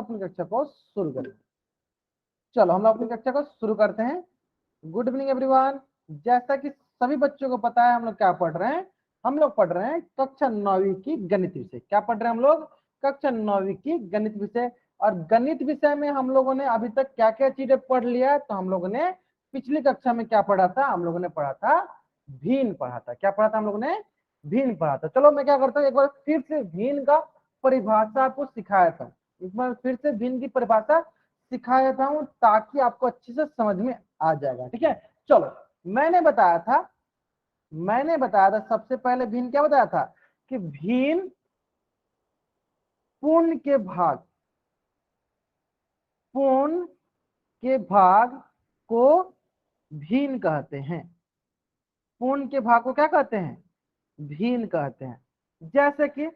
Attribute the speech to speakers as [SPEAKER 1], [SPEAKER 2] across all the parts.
[SPEAKER 1] अपनी कक्षा को शुरू करें। चलो हम लोग अपनी कक्षा को शुरू करते हैं। Good evening everyone. जैसा कि सभी बच्चों को पता है हम लोग क्या पढ़ रहे हैं, हम लोग पढ़ रहे हैं कक्षा 9वीं की गणित विषय। क्या पढ़ रहे हैं हम लोग? कक्षा 9वीं की गणित विषय। और गणित विषय में हम लोगों ने अभी तक क्या क्या चीजें पढ़ लिया है, तो हम लोगों ने पिछली कक्षा में क्या पढ़ा था? हम लोगों ने पढ़ा था भिन्न पढ़ा था। क्या पढ़ा था हम लोगों ने? भिन्न पढ़ा था। चलो मैं क्या करता हूँ, एक बार फिर से भिन्न का परिभाषा आपको सिखाया था। एक बार फिर से भिन्न की परिभाषा सिखा देता हूं ताकि आपको अच्छे से समझ में आ जाएगा। ठीक है, चलो मैंने बताया था सबसे पहले भिन्न क्या बताया था कि भिन्न पूर्ण के भाग को भिन्न कहते हैं। पूर्ण के भाग को क्या कहते हैं? भिन्न कहते हैं। जैसे कि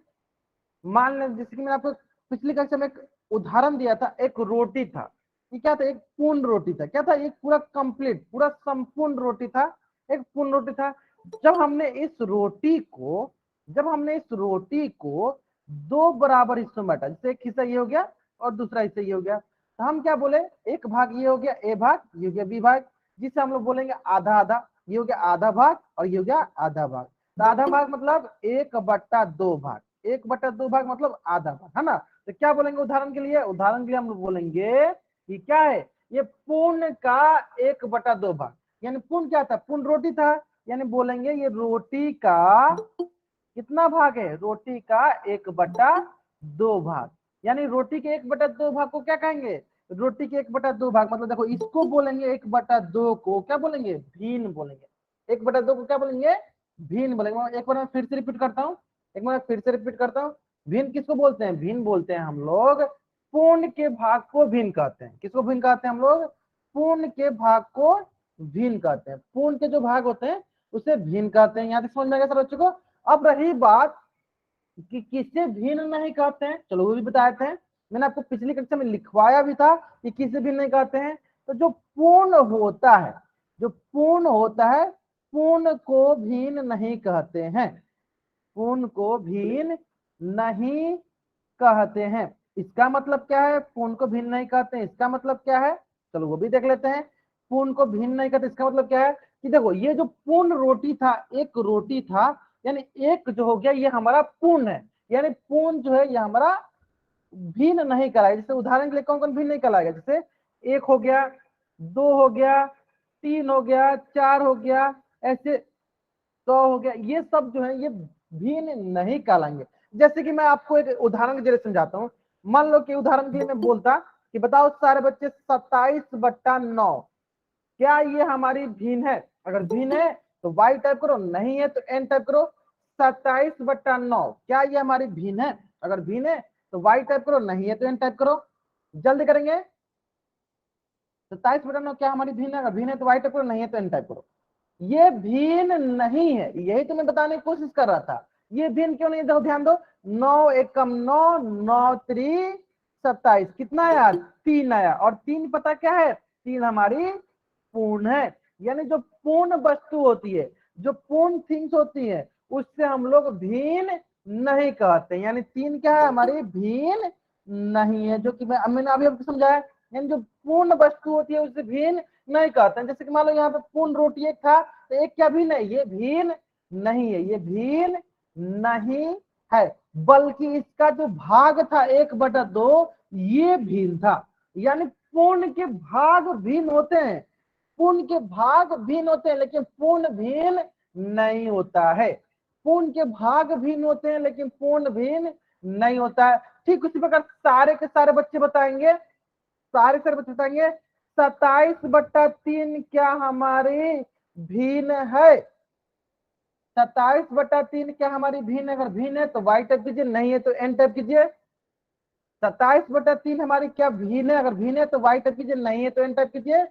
[SPEAKER 1] मान लें, जैसे कि मैंने आपको पिछली कक्षा में एक उदाहरण दिया था, एक रोटी था। ये क्या था? एक पूर्ण रोटी था। क्या था? एक पूरा कंप्लीट, पूरा संपूर्ण रोटी था, एक पूर्ण रोटी था। जब हमने इस रोटी को दो बराबर हिस्सों में बांटा, जैसे एक हिस्सा ये हो गया और दूसरा हिस्सा ये हो गया, तो हम क्या बोले? एक भाग ये हो गया ए भाग, ये हो गया बी भाग, जिसे हम लोग बोलेंगे आधा आधा। ये हो गया आधा भाग और ये हो गया आधा भाग। तो आधा भाग मतलब 1/2 भाग, 1/2 भाग मतलब आधा भाग, है ना? तो क्या बोलेंगे उदाहरण के लिए? हम लोग बोलेंगे कि क्या है? ये पूर्ण का 1/2 भाग। यानी पूर्ण क्या था? पूर्ण रोटी था। यानी बोलेंगे ये रोटी का कितना भाग है? रोटी का 1/2 भाग। यानी रोटी के 1/2 भाग को क्या कहेंगे? रोटी के 1/2 भाग मतलब देखो, इसको बोलेंगे 1/2 को क्या बोलेंगे? भिन्न बोलेंगे। 1/2 को क्या बोलेंगे? भिन्न बोलेंगे। एक बार मैं फिर से रिपीट करता हूँ। भिन्न किसको बोलते हैं? भिन्न बोलते हैं हम लोग पूर्ण के भाग को भिन्न कहते हैं। किसको भिन्न कहते हैं हम लोग? पूर्ण के भाग को भिन्न कहते हैं। पूर्ण के जो भाग होते हैं उसे भिन्न कहते हैं। यहाँ तक समझ में आ गया सर बच्चों को? अब रही बात कि किसे भिन्न नहीं कहते हैं, चलो वो भी बताए थे। मैंने आपको पिछली कक्षा में लिखवाया भी था कि किसे भिन्न नहीं कहते हैं। तो जो पूर्ण होता है पूर्ण को भिन्न नहीं कहते हैं। पूर्ण को भिन्न नहीं कहते हैं। इसका मतलब क्या है? पूर्ण को भिन्न नहीं कहते हैं, इसका मतलब क्या है? चलो वो भी देख लेते हैं। पूर्ण को भिन्न नहीं कहते, इसका मतलब क्या है कि देखो, ये जो पूर्ण रोटी था, एक रोटी था, यानी एक जो हो गया ये हमारा पूर्ण है। यानी पूर्ण जो है ये हमारा भिन्न नहीं कराएगा। जैसे उदाहरण के लिए कौन कौन भिन्न नहीं कराएगा? जैसे 1 हो गया, 2 हो गया, 3 हो गया, 4 हो गया, ऐसे 100 हो गया, ये सब जो है ये भिन्न नहीं कहलाएंगे। जैसे कि मैं आपको एक उदाहरण के जरिए समझाता हूँ। मान लो कि उदाहरण के लिए मैं बोलता कि बताओ सारे बच्चे 27/9 क्या ये हमारी भिन्न है? अगर भिन्न है तो y टाइप करो, नहीं है तो n टाइप करो। 27/9 क्या ये हमारी भिन्न है? अगर भिन्न है तो y टाइप करो, नहीं है तो n टाइप करो। जल्दी करेंगे। 27/9 क्या हमारी भिन्न है? अगर भिन्न है तो y टाइप करो, नहीं है तो n टाइप करो। ये भिन्न नहीं है, यही तो मैं बताने की कोशिश कर रहा था। ये भिन्न क्यों नहीं है? देखो ध्यान दो, 9 एकम 9, 9 3 27, कितना आया? 3 आया। और 3 पता क्या है? 3 हमारी पूर्ण है। यानी जो पूर्ण वस्तु होती है, जो पूर्ण थिंग्स होती है, उससे हम लोग भिन्न नहीं कहते। यानी 3 क्या है? हमारी भिन्न नहीं है, जो कि मैंने अभी आपको समझाया। यानी जो पूर्ण वस्तु होती है उससे भिन्न नहीं कहते हैं। जैसे कि मान लो यहाँ पे पूर्ण रोटी एक था, तो एक क्या भिन्न है? ये भिन्न नहीं है, ये भिन्न नहीं है, बल्कि इसका जो भाग था 1/2 ये भिन्न था। यानी पूर्ण के भाग भिन्न होते हैं, पूर्ण के भाग भिन्न होते हैं, लेकिन पूर्ण भिन्न नहीं होता है। पूर्ण के भाग भिन्न होते हैं लेकिन पूर्ण भिन्न नहीं होता है। ठीक उसी प्रकार सारे के सारे बच्चे बताएंगे, 27/3 क्या हमारी भिन्न है? 27/3 क्या हमारी भिन्न है? अगर भिन्न है तो y टाइप कीजिए, नहीं है तो n टाइप कीजिए। 27/3 हमारी क्या भिन्न है? अगर भिन्न है तो y टाइप कीजिए, नहीं है तो n टाइप कीजिए।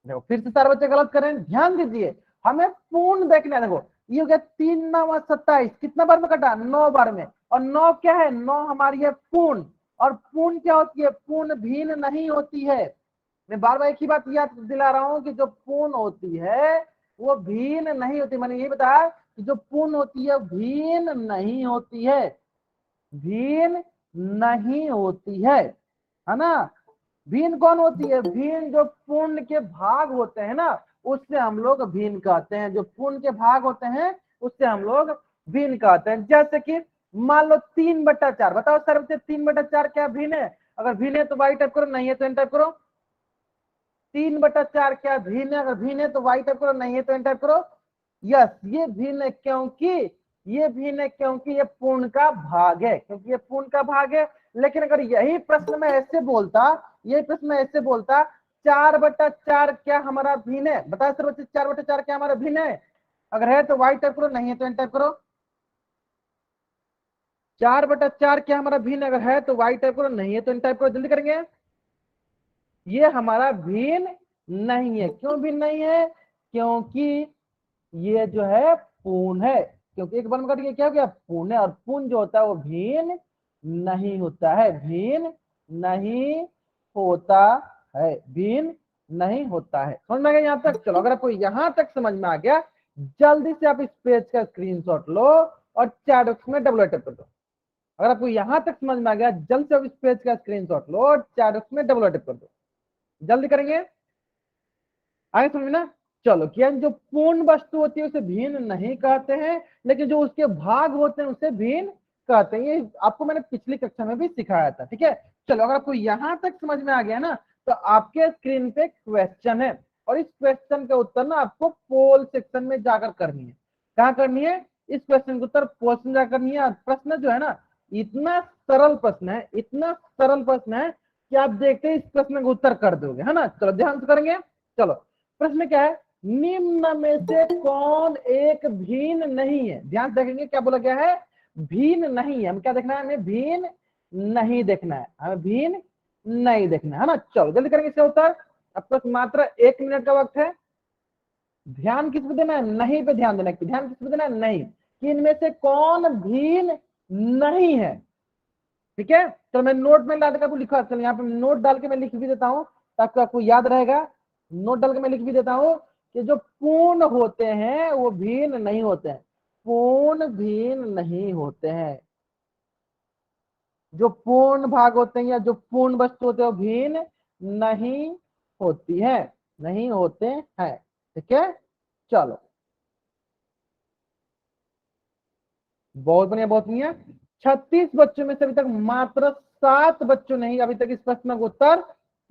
[SPEAKER 1] देखो फिर से सारे बच्चे गलत करें, ध्यान दीजिए, हमें पूर्ण देखना है। देखो ये हो गया 3 9 27, कितना बार में कटा? 9 बार में। और 9 क्या है? 9 हमारी है पूर्ण। और पूर्ण क्या होती है? पूर्ण भिन्न नहीं होती है। मैं बार बार एक ही बात याद दिला रहा हूं कि जो पूर्ण होती है वो भिन्न नहीं होती। मैंने ये बताया कि जो पूर्ण होती है भिन्न नहीं होती है, भिन्न नहीं होती है ना। भिन्न कौन होती है? भिन्न जो पूर्ण के भाग होते हैं ना, उससे हम लोग भिन्न कहते हैं। जो पूर्ण के भाग होते हैं उससे हम लोग भिन्न कहते हैं। जैसे कि मान लो 3/4, बताओ सर बच्चे 3/4 क्या भिन्न है? अगर भिन्न है तो वाई टाइप करो, नहीं है तो एन टाइप करो। 3/4 क्या भिन्न है? अगर भिन्न है तो वाई टाइप करो, नहीं है तो एन टाइप करो। यस, ये भिन्न है क्योंकि ये भिन्न है क्योंकि ये पूर्ण का भाग है, क्योंकि ये पूर्ण का भाग है। लेकिन अगर यही प्रश्न में ऐसे बोलता, यही प्रश्न में ऐसे बोलता 4/4 क्या हमारा भिन्न है? बताया सर बच्चे 4/4 क्या हमारा भिन्न है? अगर है तो वाई टाइप करो, नहीं है तो एन टाइप करो। 4/4 क्या हमारा भिन्न? अगर है तो वाई टाइप करो, नहीं है तो एन टाइप करो। जल्दी करेंगे। ये हमारा भिन्न नहीं है। क्यों भिन्न नहीं है? क्योंकि ये जो है पूर्ण है। क्योंकि एक बन करके क्या हो गया? पूर्ण है। और पूर्ण जो होता है वो भिन्न नहीं होता है, भिन्न नहीं होता है, भिन्न नहीं होता है। समझ में आ गया यहाँ तक? चलो, अगर आपको यहाँ तक समझ में आ गया, जल्दी से आप इस पेज का स्क्रीनशॉट लो और चैट बॉक्स में डबल टाइप कर दो। अगर आपको यहाँ तक समझ में आ गया, जल्द से आप इस पेज का स्क्रीनशॉट लो और चैट बॉक्स में डबल टाइप कर दो। जल्दी करेंगे, आगे समझ में ना। चलो, क्या जो पूर्ण वस्तु होती है उसे भिन्न नहीं कहते हैं, लेकिन जो उसके भाग होते हैं उसे भिन्न कहते हैं। ये आपको मैंने पिछली कक्षा में भी सिखाया था, ठीक है। चलो, अगर आपको यहां तक समझ में आ गया ना, तो आपके स्क्रीन पे क्वेश्चन है, और इस क्वेश्चन का उत्तर ना आपको पोल सेक्शन में जाकर करनी है। कहाँ करनी है? इस क्वेश्चन का उत्तर पोल सेक्शन जाकर करनी है। प्रश्न जो है ना, इतना सरल प्रश्न है, इतना सरल प्रश्न है कि आप देखते ही इस प्रश्न का उत्तर कर दोगे, है ना। चलो, ध्यान से करेंगे। चलो, प्रश्न क्या है? निम्न में से कौन एक भिन्न नहीं है? ध्यान देखेंगे, क्या बोला गया है? भिन्न नहीं है। हम क्या देखना है? हमें भिन्न नहीं देखना है, हमें भिन्न नहीं देखना है ना। चलो, जल्दी करेंगे इसका उत्तर। अब तक मात्र 1 मिनट का वक्त है। ध्यान किस पे देना है? नहीं पे ध्यान देना है। ध्यान किस पे देना है? नहीं, कि इनमें से कौन भिन्न नहीं है। ठीक है, तो मैं नोट में डाल के आपको लिखा, चलो यहाँ पे नोट डाल के मैं लिख भी देता हूँ ताकि आपको याद रहेगा। नोट डाल के मैं लिख भी देता हूँ कि जो पूर्ण होते हैं वो भिन्न नहीं होते हैं, पूर्ण भिन्न नहीं होते हैं। जो पूर्ण भाग होते हैं या जो पूर्ण वस्तु होते हैं वो भिन्न नहीं होती है, नहीं होते हैं। ठीक है, चलो, बहुत बढ़िया, बहुत बढ़िया। 36 बच्चों में से अभी तक मात्र 7 बच्चों ने ही अभी तक इस प्रश्न का उत्तर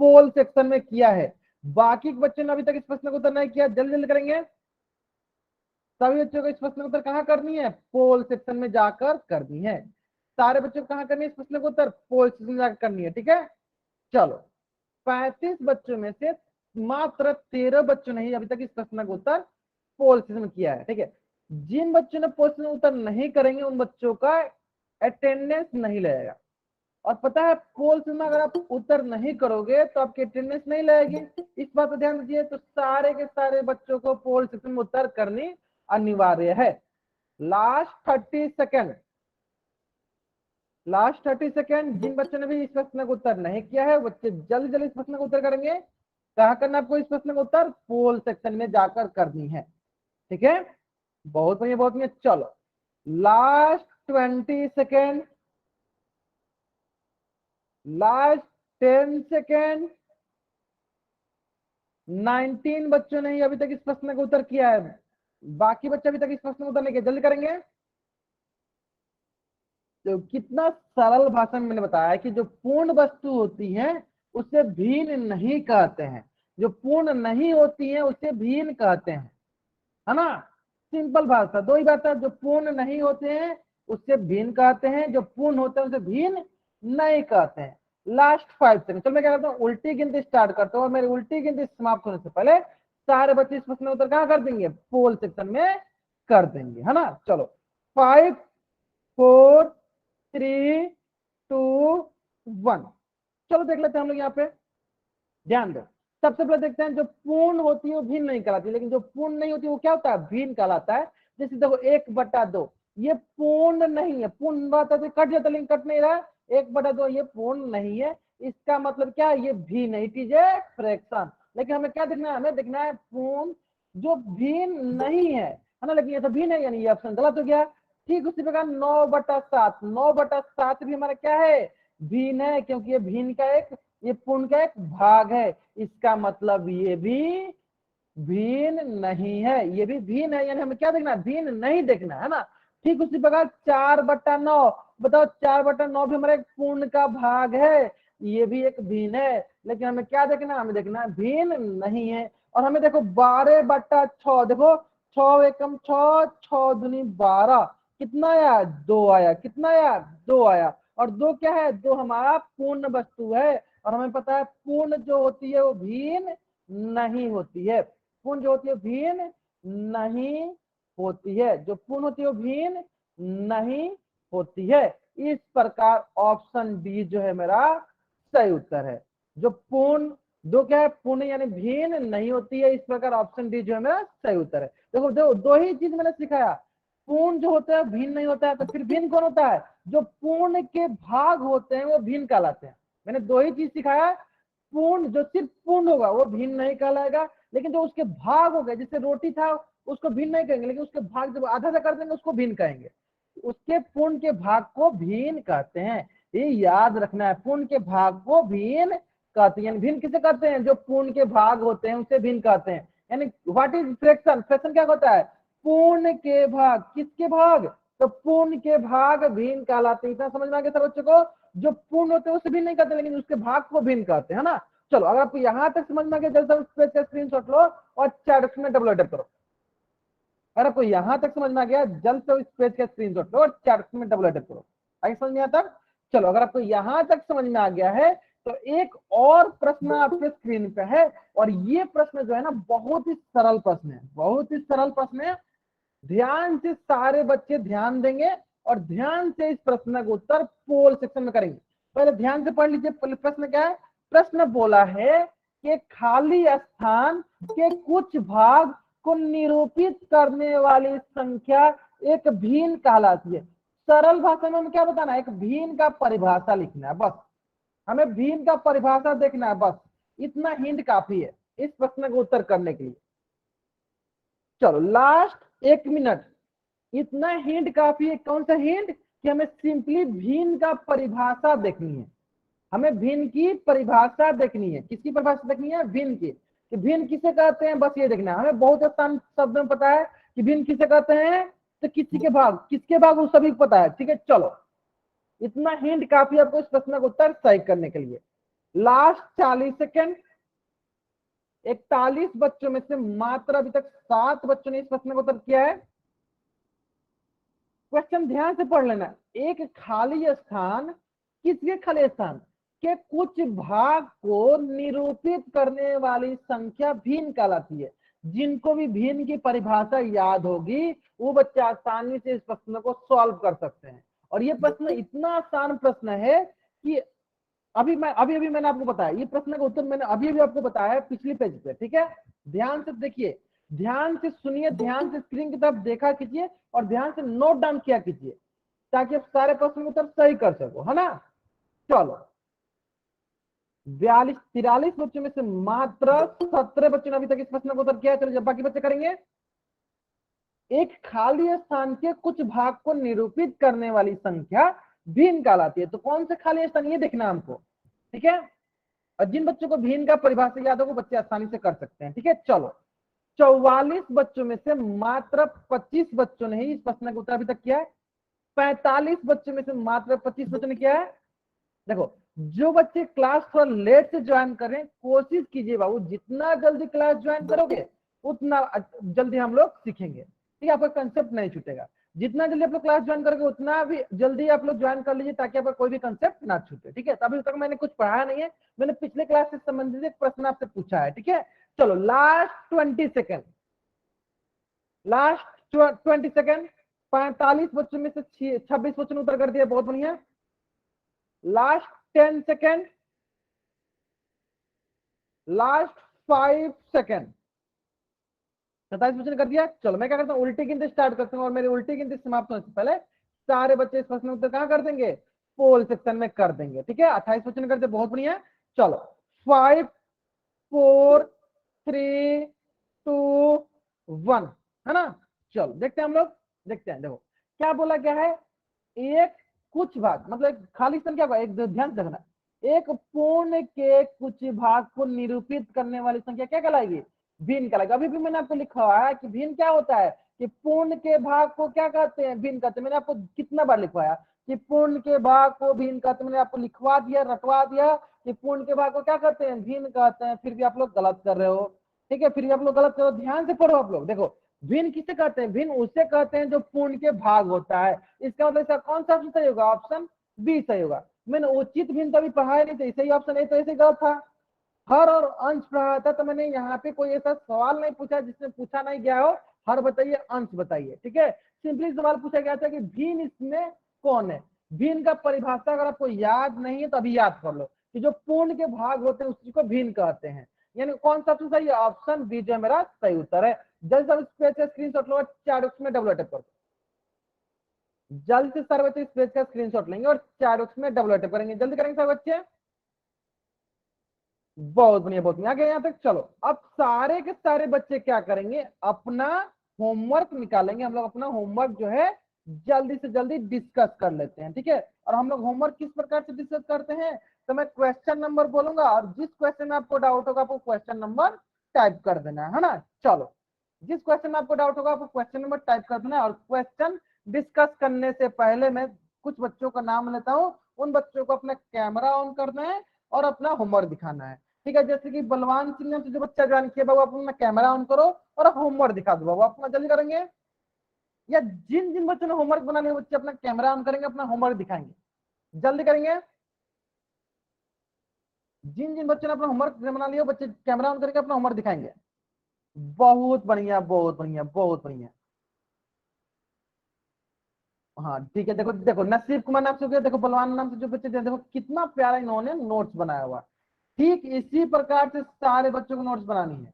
[SPEAKER 1] पोल सेक्शन में किया है। बाकी के बच्चों ने अभी तक इस प्रश्न का उत्तर नहीं किया। जल्दी जल्दी करेंगे। सभी बच्चों को इस प्रश्न का उत्तर कहाँ करनी है? पोल सेक्शन में जाकर करनी है। सारे बच्चों को कहाँ करनी है इस प्रश्न का उत्तर? पोल सेक्शन में जाकर करनी है। ठीक है, चलो। 35 बच्चों में से मात्र 13 बच्चों ने ही अभी तक इस प्रश्न का उत्तर पोल सेक्शन में किया है। ठीक है, जिन बच्चों ने पोल सेक्शन में उत्तर नहीं करेंगे उन बच्चों का अटेंडेंस नहीं लगेगा। और पता है, पोल सेक्शन में अगर आप उत्तर नहीं करोगे तो आपकी अटेंडेंस नहीं लगेगी। इस बात पर ध्यान दीजिए। तो सारे के सारे बच्चों को पोल सेक्शन में उत्तर करनी अनिवार्य है। Last 30 second, last 30 second. जिन बच्चों ने भी इस प्रश्न का उत्तर नहीं किया है, बच्चे जल्दी जल्दी इस प्रश्न का उत्तर करेंगे। कहाँ करना आपको इस प्रश्न का उत्तर? पोल सेक्शन में जाकर करनी है। ठीक है, बहुत बढ़िया, बहुत बढ़िया। चलो, लास्ट 20 सेकेंड, लास्ट 10 सेकेंड। 19 बच्चों ने ही अभी तक इस प्रश्न का उत्तर किया है। बाकी बच्चे अभी तक इस प्रश्न का उत्तर नहीं किया। जल्दी करेंगे। तो कितना सरल भाषा में मैंने बताया कि जो पूर्ण वस्तु होती है उसे भिन्न नहीं कहते हैं, जो पूर्ण नहीं होती है उसे भिन्न कहते हैं, है ना। सिंपल भाषा, दो ही बात है। जो पूर्ण नहीं होते हैं उससे भिन्न कहते हैं, जो पूर्ण होते हैं उसे भिन्न नहीं कहते हैं। Last 5 second. चलो, मैं क्या करता हूँ, उल्टी गिनती स्टार्ट करता हूँ और मेरी उल्टी गिनती समाप्त होने से पहले सारे बच्चे इस प्रश्न उत्तर कहाँ कर देंगे? पोल सेक्शन में कर देंगे, है ना। चलो, 5 4 3 2 1। चलो देख लेते हैं हम लोग यहाँ पे। ध्यान दो, सबसे पहले देखते हैं जो पूर्ण होती है वो भिन्न नहीं कहलाती, लेकिन जो पूर्ण नहीं होती वो क्या होता है? भिन्न कहलाता है। जैसे देखो 1/2, ये पूर्ण नहीं है। पूर्ण बात है कट जाता, लेकिन कट नहीं रहा। 1/2 ये पूर्ण नहीं है, इसका मतलब क्या है? ये भिन्न है, इट इज ए फ्रैक्शन। लेकिन हमें क्या देखना है? हमें देखना है पूर्ण जो भिन्न नहीं है ना। लेकिन ये तो भिन्न है, यानी ये ऑप्शन गलत हो गया। ठीक उसी प्रकार 9/7, 9/7 भी हमारा क्या है? भिन्न है, क्योंकि ये भिन्न का एक, ये पूर्ण का एक भाग है। इसका मतलब ये भी भिन्न नहीं है, ये भी भिन्न है, यानी हमें क्या देखना है, भिन्न नहीं देखना है ना। ठीक उसी प्रकार 4/9, बताओ 4/9 भी हमारे पूर्ण का भाग है, ये भी एक भिन्न है, लेकिन हमें क्या देखना है, हमें देखना है भिन्न नहीं है। और हमें देखो 12/6, देखो 6 एकम 6, 6 दूनी 12, कितना आया, 2 आया, कितना आया, 2 आया। और 2 क्या है, 2 हमारा पूर्ण वस्तु है, और हमें पता है पूर्ण जो होती है वो भिन्न नहीं होती है, पूर्ण जो होती है भिन्न नहीं होती है, जो पूर्ण होती है वो भिन्न नहीं होती है। इस प्रकार ऑप्शन डी जो है मेरा सही उत्तर है। जो पूर्ण, दो क्या है, पूर्ण यानी भिन्न नहीं होती है, इस प्रकार ऑप्शन डी जो है मेरा सही उत्तर है। देखो दो ही चीज मैंने सिखाया, पूर्ण जो होता है भिन्न नहीं होता है, तो फिर भिन्न कौन होता है, जो पूर्ण के भाग होते हैं वो भिन्न कहलाते हैं। मैंने दो ही चीज सिखाया, पूर्ण जो सिर्फ पूर्ण होगा वो भिन्न नहीं कहलाएगा, लेकिन जो उसके भाग हो गए, जैसे रोटी था उसको भिन्न नहीं कहेंगे, लेकिन उसके भाग जब आधा आधा कर देंगे उसको भिन्न कहेंगे, उसके पूर्ण के भाग को भिन्न कहते हैं। ये याद रखना है, पूर्ण के भाग को भिन्न कहते हैं। भिन्न किसे कहते हैं, जो पूर्ण के भाग होते हैं उसे भिन्न कहते हैं। यानी व्हाट इज फ्रैक्शन, फ्रैक्शन क्या होता है, पूर्ण के भाग, किसके भाग, तो पूर्ण के भाग भिन्न कहलाते हैं। इतना समझ में आ गया सर बच्चों को, जो पूर्ण होते हैं उसे भिन्न नहीं कहते, लेकिन उसके भाग को भिन्न कहते हैं ना। चलो अगर आपको यहां तक समझ में आ गया, जल्द से उस पेज का स्क्रीनशॉट लो और चैट में डबल अटैप करो। अगर आपको यहां तक समझ में आ गया, जल्द से इस पेज का स्क्रीनशॉट लो और चैट में डबल अटैप करो। आगे समझ में आता, चलो अगर आपको यहां तक समझ में आ गया है तो एक और प्रश्न आपके स्क्रीन पे है, और ये प्रश्न जो है ना बहुत ही सरल प्रश्न है, बहुत ही सरल प्रश्न है। ध्यान से सारे बच्चे ध्यान देंगे और ध्यान से इस प्रश्न का उत्तर पोल सेक्शन में करेंगे। पहले ध्यान से पढ़ लीजिए, प्रश्न क्या है, प्रश्न बोला है कि खाली स्थान के कुछ भाग को निरूपित करने वाली संख्या एक भिन्न कहलाती है। सरल भाषा में हमें क्या बताना है, एक भिन्न का परिभाषा लिखना है, बस हमें भिन्न का परिभाषा देखना है, बस इतना हिंट काफी है इस प्रश्न का उत्तर करने के लिए। चलो लास्ट 1 मिनट, इतना हिंट काफी है। कौन सा हिंट, कि हमें सिंपली भिन्न का परिभाषा देखनी है, हमें भिन्न की परिभाषा देखनी है। किसकी परिभाषा देखनी है, भिन्न की, कि भिन्न किसे कहते हैं, बस ये देखना है। हमें बहुत आसान शब्द में पता है कि भिन्न किसे कहते हैं, तो किसी के भाग, किसके भाग वो सभी को पता है, ठीक है। चलो इतना हिंट काफी आपको इस प्रश्न का उत्तर सही करने के लिए। लास्ट 40 सेकेंड, 41 बच्चों में से मात्र अभी तक 7 बच्चों ने इस प्रश्न का उत्तर किया है। क्वेश्चन ध्यान से पढ़ लेना, एक खाली स्थान, किसके खाली स्थान के कुछ भाग को निरूपित करने वाली संख्या भिन्न कहलाती है। जिनको भी भिन्न की परिभाषा याद होगी वो बच्चे आसानी से इस प्रश्न को सॉल्व कर सकते हैं। और ये प्रश्न इतना आसान प्रश्न है कि अभी मैंने आपको बताया, ये प्रश्न का उत्तर मैंने अभी आपको बताया पिछली पेज पे, ठीक है। ध्यान से देखिए, ध्यान से सुनिए, ध्यान से स्क्रीन की तरफ देखा कीजिए और ध्यान से नोट डाउन किया कीजिए, ताकि आप सारे प्रश्न उत्तर सही कर सको, है ना। चलो 43 बच्चों में से मात्र 17 बच्चों ने अभी तक इस प्रश्न का उत्तर किया है। चलो जब बाकी बच्चे करेंगे, एक खाली स्थान के कुछ भाग को निरूपित करने वाली संख्या भिन्न कहलाती है। तो कौन से खाली स्थान, ये देखना हमको, ठीक है। और जिन बच्चों को भिन्न का परिभाषा याद हो वो बच्चे आसानी से कर सकते हैं, ठीक है। चलो 44 बच्चों में से मात्र 25 बच्चों ने ही इस प्रश्न का उत्तर अभी तक किया है। 45 बच्चों में से मात्र 25 बच्चों ने किया है। देखो जो बच्चे क्लास थोड़ा लेट से ज्वाइन करें, कोशिश कीजिए बाबू, जितना जल्दी क्लास ज्वाइन करोगे उतना जल्दी हम लोग सीखेंगे, ठीक है। आपका कंसेप्ट नहीं छूटेगा, जितना जल्दी आप लोग क्लास ज्वाइन करोगे उतना भी जल्दी आप लोग ज्वाइन कर लीजिए, ताकि आपका कोई भी कंसेप्ट ना छूटे, ठीक है। अभी तक मैंने कुछ पढ़ाया नहीं है, मैंने पिछले क्लास से संबंधित एक प्रश्न आपसे पूछा है, ठीक है। चलो लास्ट 20 सेकेंड, लास्ट 20 सेकेंड। 45 बच्चों में से 26 बच्चों ने उत्तर कर दिया, बहुत बढ़िया। Last 10 second, last 5 second. 27 बच्चों ने कर दिया। चलो मैं क्या करता हूँ, उल्टी गिनती स्टार्ट करता हूँ, और मेरी उल्टी गिनती समाप्त होने से पहले सारे बच्चे इस प्रश्न उत्तर कहां कर देंगे, पोल सेक्शन में कर देंगे, ठीक है। 28 बच्चों ने कर दिया, बहुत बढ़िया। चलो 5 4 3 2 1, है ना। चलो देखते हैं हम लोग, देखते हैं। देखो क्या बोला गया है, एक कुछ भाग मतलब खाली स्थान क्या होगा, एक ध्यान से रखना, एक पूर्ण के कुछ भाग को निरूपित करने वाली संख्या क्या कहलाएगी, भिन्न कहलाएगी। अभी भी मैंने आपको लिखा हुआ है कि भिन्न क्या होता है, कि पूर्ण के भाग को क्या कहते हैं, भिन्न कहते हैं। मैंने आपको कितना बार लिखवाया कि पूर्ण के भाग को भिन्न कहते हैं, मैंने आपको लिखवा दिया, रटवा दिया कि पूर्ण के भाग को क्या कहते हैं, भिन्न कहते हैं, फिर भी आप लोग गलत कर रहे हो। ठीक है, फिर भी आप लोग गलत करो, ध्यान से पढ़ो आप लोग। देखो भिन्न किसे कहते हैं, भिन्न उसे कहते हैं जो पूर्ण के भाग होता है। इसका मतलब इसका कौन सा ऑप्शन सही होगा, ऑप्शन बी सही होगा। मैंने उचित भिन्न तो अभी पढ़ाया नहीं था, सही ऑप्शन ए तो ऐसे गलत था। हर और अंश पढ़ाया था, तो मैंने यहाँ पे कोई ऐसा सवाल नहीं पूछा जिसमें पूछा नहीं गया हो हर बताइए अंश बताइए। ठीक है, सिंपली सवाल पूछा गया था कि भिन्न इसमें कौन है। भिन्न का परिभाषा अगर आपको याद नहीं है तो अभी याद कर लो कि जो पूर्ण के भाग होते हैं उसी को भिन्न कहते हैं। यानी कौन सा ऑप्शन सही है, ऑप्शन बी जो मेरा सही उत्तर है। जल्द से पेज का स्क्रीनशॉट लो, चार में डबल अटैक करो। जल्द से सारे बच्चे इस पेज का स्क्रीनशॉट लेंगे और चार में डबल अटैक करेंगे। जल्दी करेंगे सारे बच्चे, बहुत बढ़िया बहुत बढ़िया, आगे यहाँ तक चलो। अब सारे के सारे बच्चे क्या करेंगे, अपना होमवर्क निकालेंगे। हम लोग अपना होमवर्क जो है जल्दी से जल्दी डिस्कस कर लेते हैं। ठीक है, और हम लोग होमवर्क किस प्रकार से डिस्कस करते हैं, तो मैं क्वेश्चन नंबर बोलूंगा और जिस क्वेश्चन में आपको डाउट होगा आपको क्वेश्चन नंबर टाइप कर देना है ना। चलो, जिस क्वेश्चन में आपको डाउट होगा आपको क्वेश्चन नंबर टाइप कर देना है। और क्वेश्चन डिस्कस करने से पहले मैं कुछ बच्चों का नाम लेता हूँ, उन बच्चों को अपना कैमरा ऑन करना है और अपना होमवर्क दिखाना है। ठीक है, जैसे कि बलवान सिंह ने जो बच्चा ज्वाइन किया बाबू अपना कैमरा ऑन करो और होमवर्क दिखा दो बाबू, अपना जल्दी करेंगे। या जिन जिन बच्चों ने होमवर्क बना लिया बच्चे अपना कैमरा ऑन करेंगे, अपना होमवर्क दिखाएंगे, जल्दी करेंगे। जिन जिन बच्चों ने अपना होमवर्क बना लिया बच्चे कैमरा ऑन करके अपना होमवर्क दिखाएंगे। बहुत बढ़िया बहुत बढ़िया बहुत बढ़िया। हाँ ठीक है, देखो देखो नसीब कुमार नाम से, देखो बलवान नाम से जो बच्चे देखो कितना प्यारा इन्होंने नोट्स बनाया हुआ। ठीक इसी प्रकार से सारे बच्चों को नोट्स बनानी है,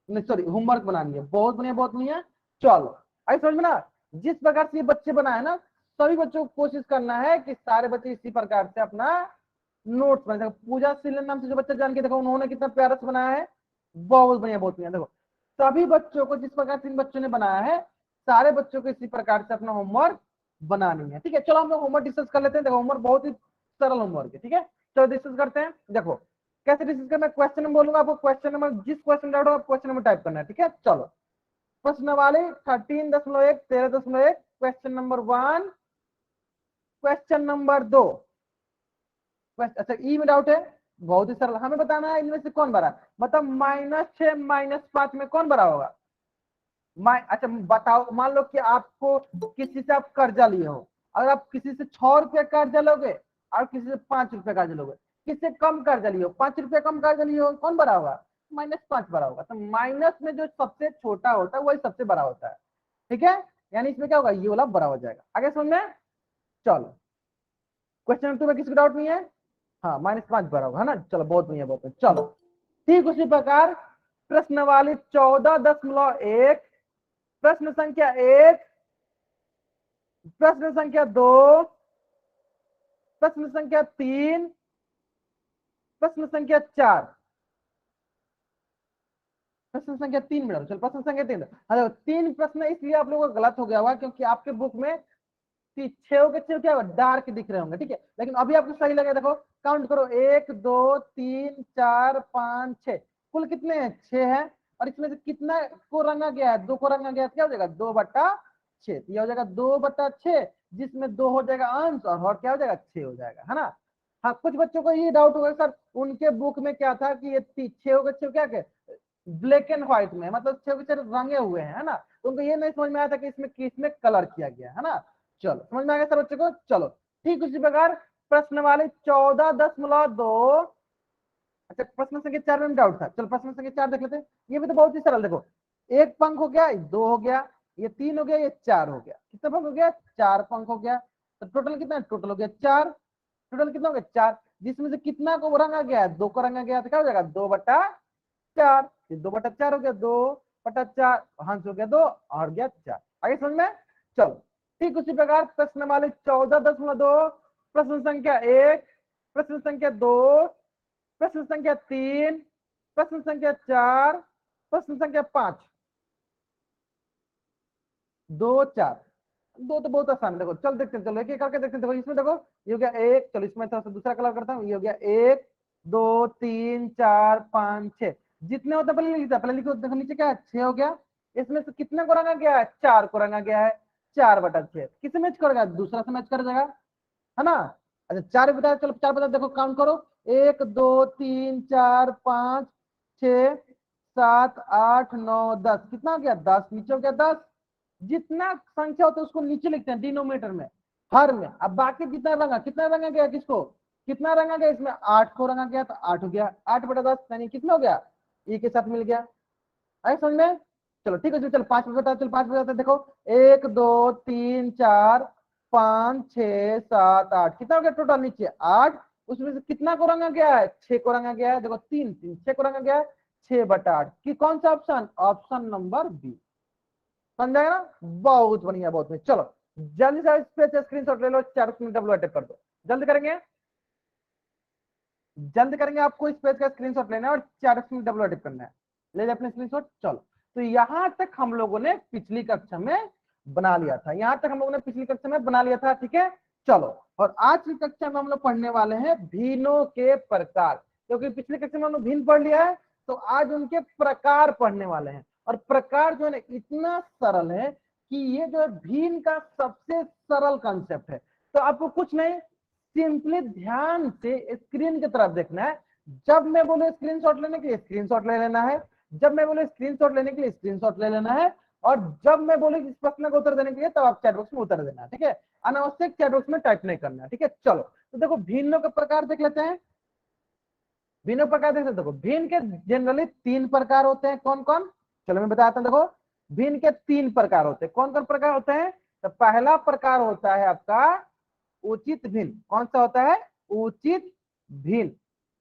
[SPEAKER 1] नहीं सॉरी होमवर्क बनानी है। बहुत बढ़िया बहुत बढ़िया। चलो आई समझ में ना, जिस प्रकार से ये बच्चे बनाए ना, सभी बच्चों को कोशिश करना है कि सारे बच्चे इसी प्रकार से अपना नोट्स बनाए। पूजा सिलन नाम से जो बच्चा जान के देखो उन्होंने कितना प्यारा से बनाया है, बहुत बढ़िया बहुत बढ़िया। देखो सभी बच्चों को जिस प्रकार से इन बच्चों ने बनाया है, सारे बच्चों को इसी प्रकार से अपना होमवर्क बनानी है। ठीक है, चलो हम लोग होमवर्क डिस्कस कर लेते हैं। देखो होमवर्क बहुत ही सरल होमवर्क है। ठीक है, चलो डिस्कस करते हैं। देखो कैसे डिस्कस करना, क्वेश्चन नंबर बोलूंगा आपको, क्वेश्चन नंबर जिस क्वेश्चन डाउट हो क्वेश्चन नंबर टाइप करना है। ठीक है, चलो प्रश्न वाले 13.1 13.1 क्वेश्चन नंबर 1, क्वेश्चन नंबर 2। अच्छा ई में डाउट है, बहुत ही सरल, हमें बताना है इनमें से कौन बड़ा, मतलब -6 -5 में कौन बड़ा होगा। अच्छा बताओ, मान लो कि आपको किसी से आप कर्जा लिए हो, अगर आप किसी से 6 रुपये कर्जा लोगे और किसी से 5 रुपये कर्जा लोगे, किससे कम कर्जा लिए हो, 5 रुपये कम कर्जा लिए हो, कौन बड़ा होगा, -5 बड़ा होगा। तो माइनस में जो सबसे छोटा होता है वही सबसे बड़ा होता है। ठीक है, यानी इसमें क्या होगा, ये वाला बड़ा हो जाएगा। आगे समझ में, चलो क्वेश्चन नंबर 2 में किसी को डाउट नहीं है, हाँ -5 बड़ा होगा है ना। चलो बहुत बढ़िया बहुत बढ़िया। चलो ठीक उसी प्रकार प्रश्न वाली 14.1, प्रश्न संख्या 1, प्रश्न संख्या 2, प्रश्न संख्या 3, प्रश्न संख्या 4, प्रश्न संख्या 3 में चलो प्रश्न संख्या 3। अरे 3 प्रश्न इसलिए आप लोगों का गलत हो गया हुआ क्योंकि आपके बुक में 6 के 6 क्या डार्क दिख रहे होंगे। ठीक है, लेकिन अभी आपको सही लगे, देखो काउंट करो 1 2 3 4 5 6, कुल कितने हैं, 6 है। और इसमें से कितना को रंगा गया है, 2 को रंगा गया है, क्या हो जाएगा 2/6, यह हो जाएगा 2/6, जिसमें 2 हो जाएगा अंश और क्या हो जाएगा 6 हो जाएगा, है ना। हाँ कुछ बच्चों को ये डाउट होगा सर उनके बुक में क्या था कि ये 6 के 6 क्या क्या ब्लैक एंड व्हाइट में, मतलब 6 के 6 रंगे हुए हैं, है ना। तो उनको ये नहीं समझ में आया था कि इसमें किसमें कलर किया गया है ना। चलो समझ में आ गया सब बच्चों को। चलो ठीक उसी प्रकार प्रश्न वाले 14.2, अच्छा प्रश्न संख्या 4 में डाउट था, चलो प्रश्न संख्या 4 देख लेते हैं। ये भी तो बहुत ही सरल, देखो एक पंख हो गया, 2 हो गया, ये 3 हो गया, ये 4 हो गया, कितना पंख हो गया, 4 पंख हो गया। तो टोटल कितना, टोटल हो गया 4, टोटल कितना हो गया 4, जिसमें से कितना को रंगा गया है, 2 को रंगा गया, तो क्या हो जाएगा 2/4, 2/4 हो गया, 2/4 हंस हो गया 2 और गया 4। आगे समझ में, चलो ठीक उसी प्रकार प्रश्न वाले 14.2, प्रश्न संख्या 1, प्रश्न संख्या 2, प्रश्न संख्या 3, प्रश्न संख्या 4, प्रश्न संख्या 5, 2 4। दो तो बहुत आसान है, देखो चल देखते हैं, चलो एक एक करके देखते हैं। देखो इसमें देखो ये हो गया एक, चलो इसमें थोड़ा सा दूसरा कलर करता हूँ, ये हो गया एक दो तीन चार पाँच छह, जितने होते हैं पहले लिख दिया, पहले लिखो, देखो नीचे क्या है, छह हो गया। इसमें से कितने को रंगा गया है, चार को रंगा गया है, 4/6 किसे मैच करेगा, दूसरा से मैच कर जाएगा, है ना। अच्छा चार बताया, चलो चार बताया, देखो काउंट करो, एक दो तीन चार पाँच छह सात आठ नौ दस, कितना हो गया 10, नीचे हो गया 10। जितना संख्या होता है उसको नीचे लिखते हैं डिनोमिनेटर में, हर में। अब बाकी जितना रंगा, कितना रंगा गया, किसको कितना रंगा गया, इसमें 8 को रंगा गया तो 8 हो गया, 8/10 यानी कितना हो गया, e के साथ मिल गया। आए समझ में। चलो ठीक है जी, चलो 5 बता, चलो 5 बताते हैं। देखो एक दो तीन चार पाँच छह सात आठ, कितना हो गया टोटल नीचे 8, उसमें से कितना को रंगा गया है, 6 को रंगा गया है, देखो 3 3 6 को रंगा गया है, 6/8 की कौन सा ऑप्शन, ऑप्शन नंबर बी। समझ आएगा ना, बहुत बढ़िया बहुत बढ़िया। चलो जल्दी से इस पे स्क्रीनशॉट ले लो, 4 मिनट डब्ल्यू अटैक कर दो, जल्दी करेंगे, जल्द करेंगे। आपको इस पेज का स्क्रीनशॉट लेना है और 4 डब्ल्यू अटैक करना है, ले लें अपने स्क्रीनशॉट। चलो तो यहां तक हम लोगों ने पिछली कक्षा में बना लिया था, यहां तक हम लोगों ने पिछली कक्षा में बना लिया था, ठीक है। चलो और आज की कक्षा में हम लोग पढ़ने वाले हैं भिन्नों के प्रकार, क्योंकि पिछली कक्षा में हम लोग भिन्न पढ़ लिया है, तो आज उनके प्रकार पढ़ने वाले हैं। और प्रकार जो है ना इतना सरल है कि ये जो है भिन्न का सबसे सरल कंसेप्ट है। तो आपको कुछ नहीं, सिंपली ध्यान से स्क्रीन की तरफ देखना है, जब मैं बोलूं स्क्रीनशॉट लेने के लिए स्क्रीनशॉट ले लेना है, जब मैं बोलूं स्क्रीनशॉट लेने के लिए स्क्रीनशॉट ले लेना है, और जब मैं बोलूं इस प्रश्न का उत्तर देने के लिए तब आप चैट बॉक्स में उत्तर देना है, ठीक है। अनावश्यक चैट बॉक्स में टाइप नहीं करना है, ठीक है। चलो तो देखो भिन्नों के प्रकार देख लेते हैं, भिन्न प्रकार देख लेते हैं। देखो भिन्न के जनरली 3 प्रकार होते हैं, कौन कौन, चलो मैं बताता हूं। देखो भिन्न के 3 प्रकार होते हैं, कौन कौन प्रकार होते हैं, तो पहला प्रकार होता है आपका उचित भिन्न, कौन सा होता है, उचित भिन्न,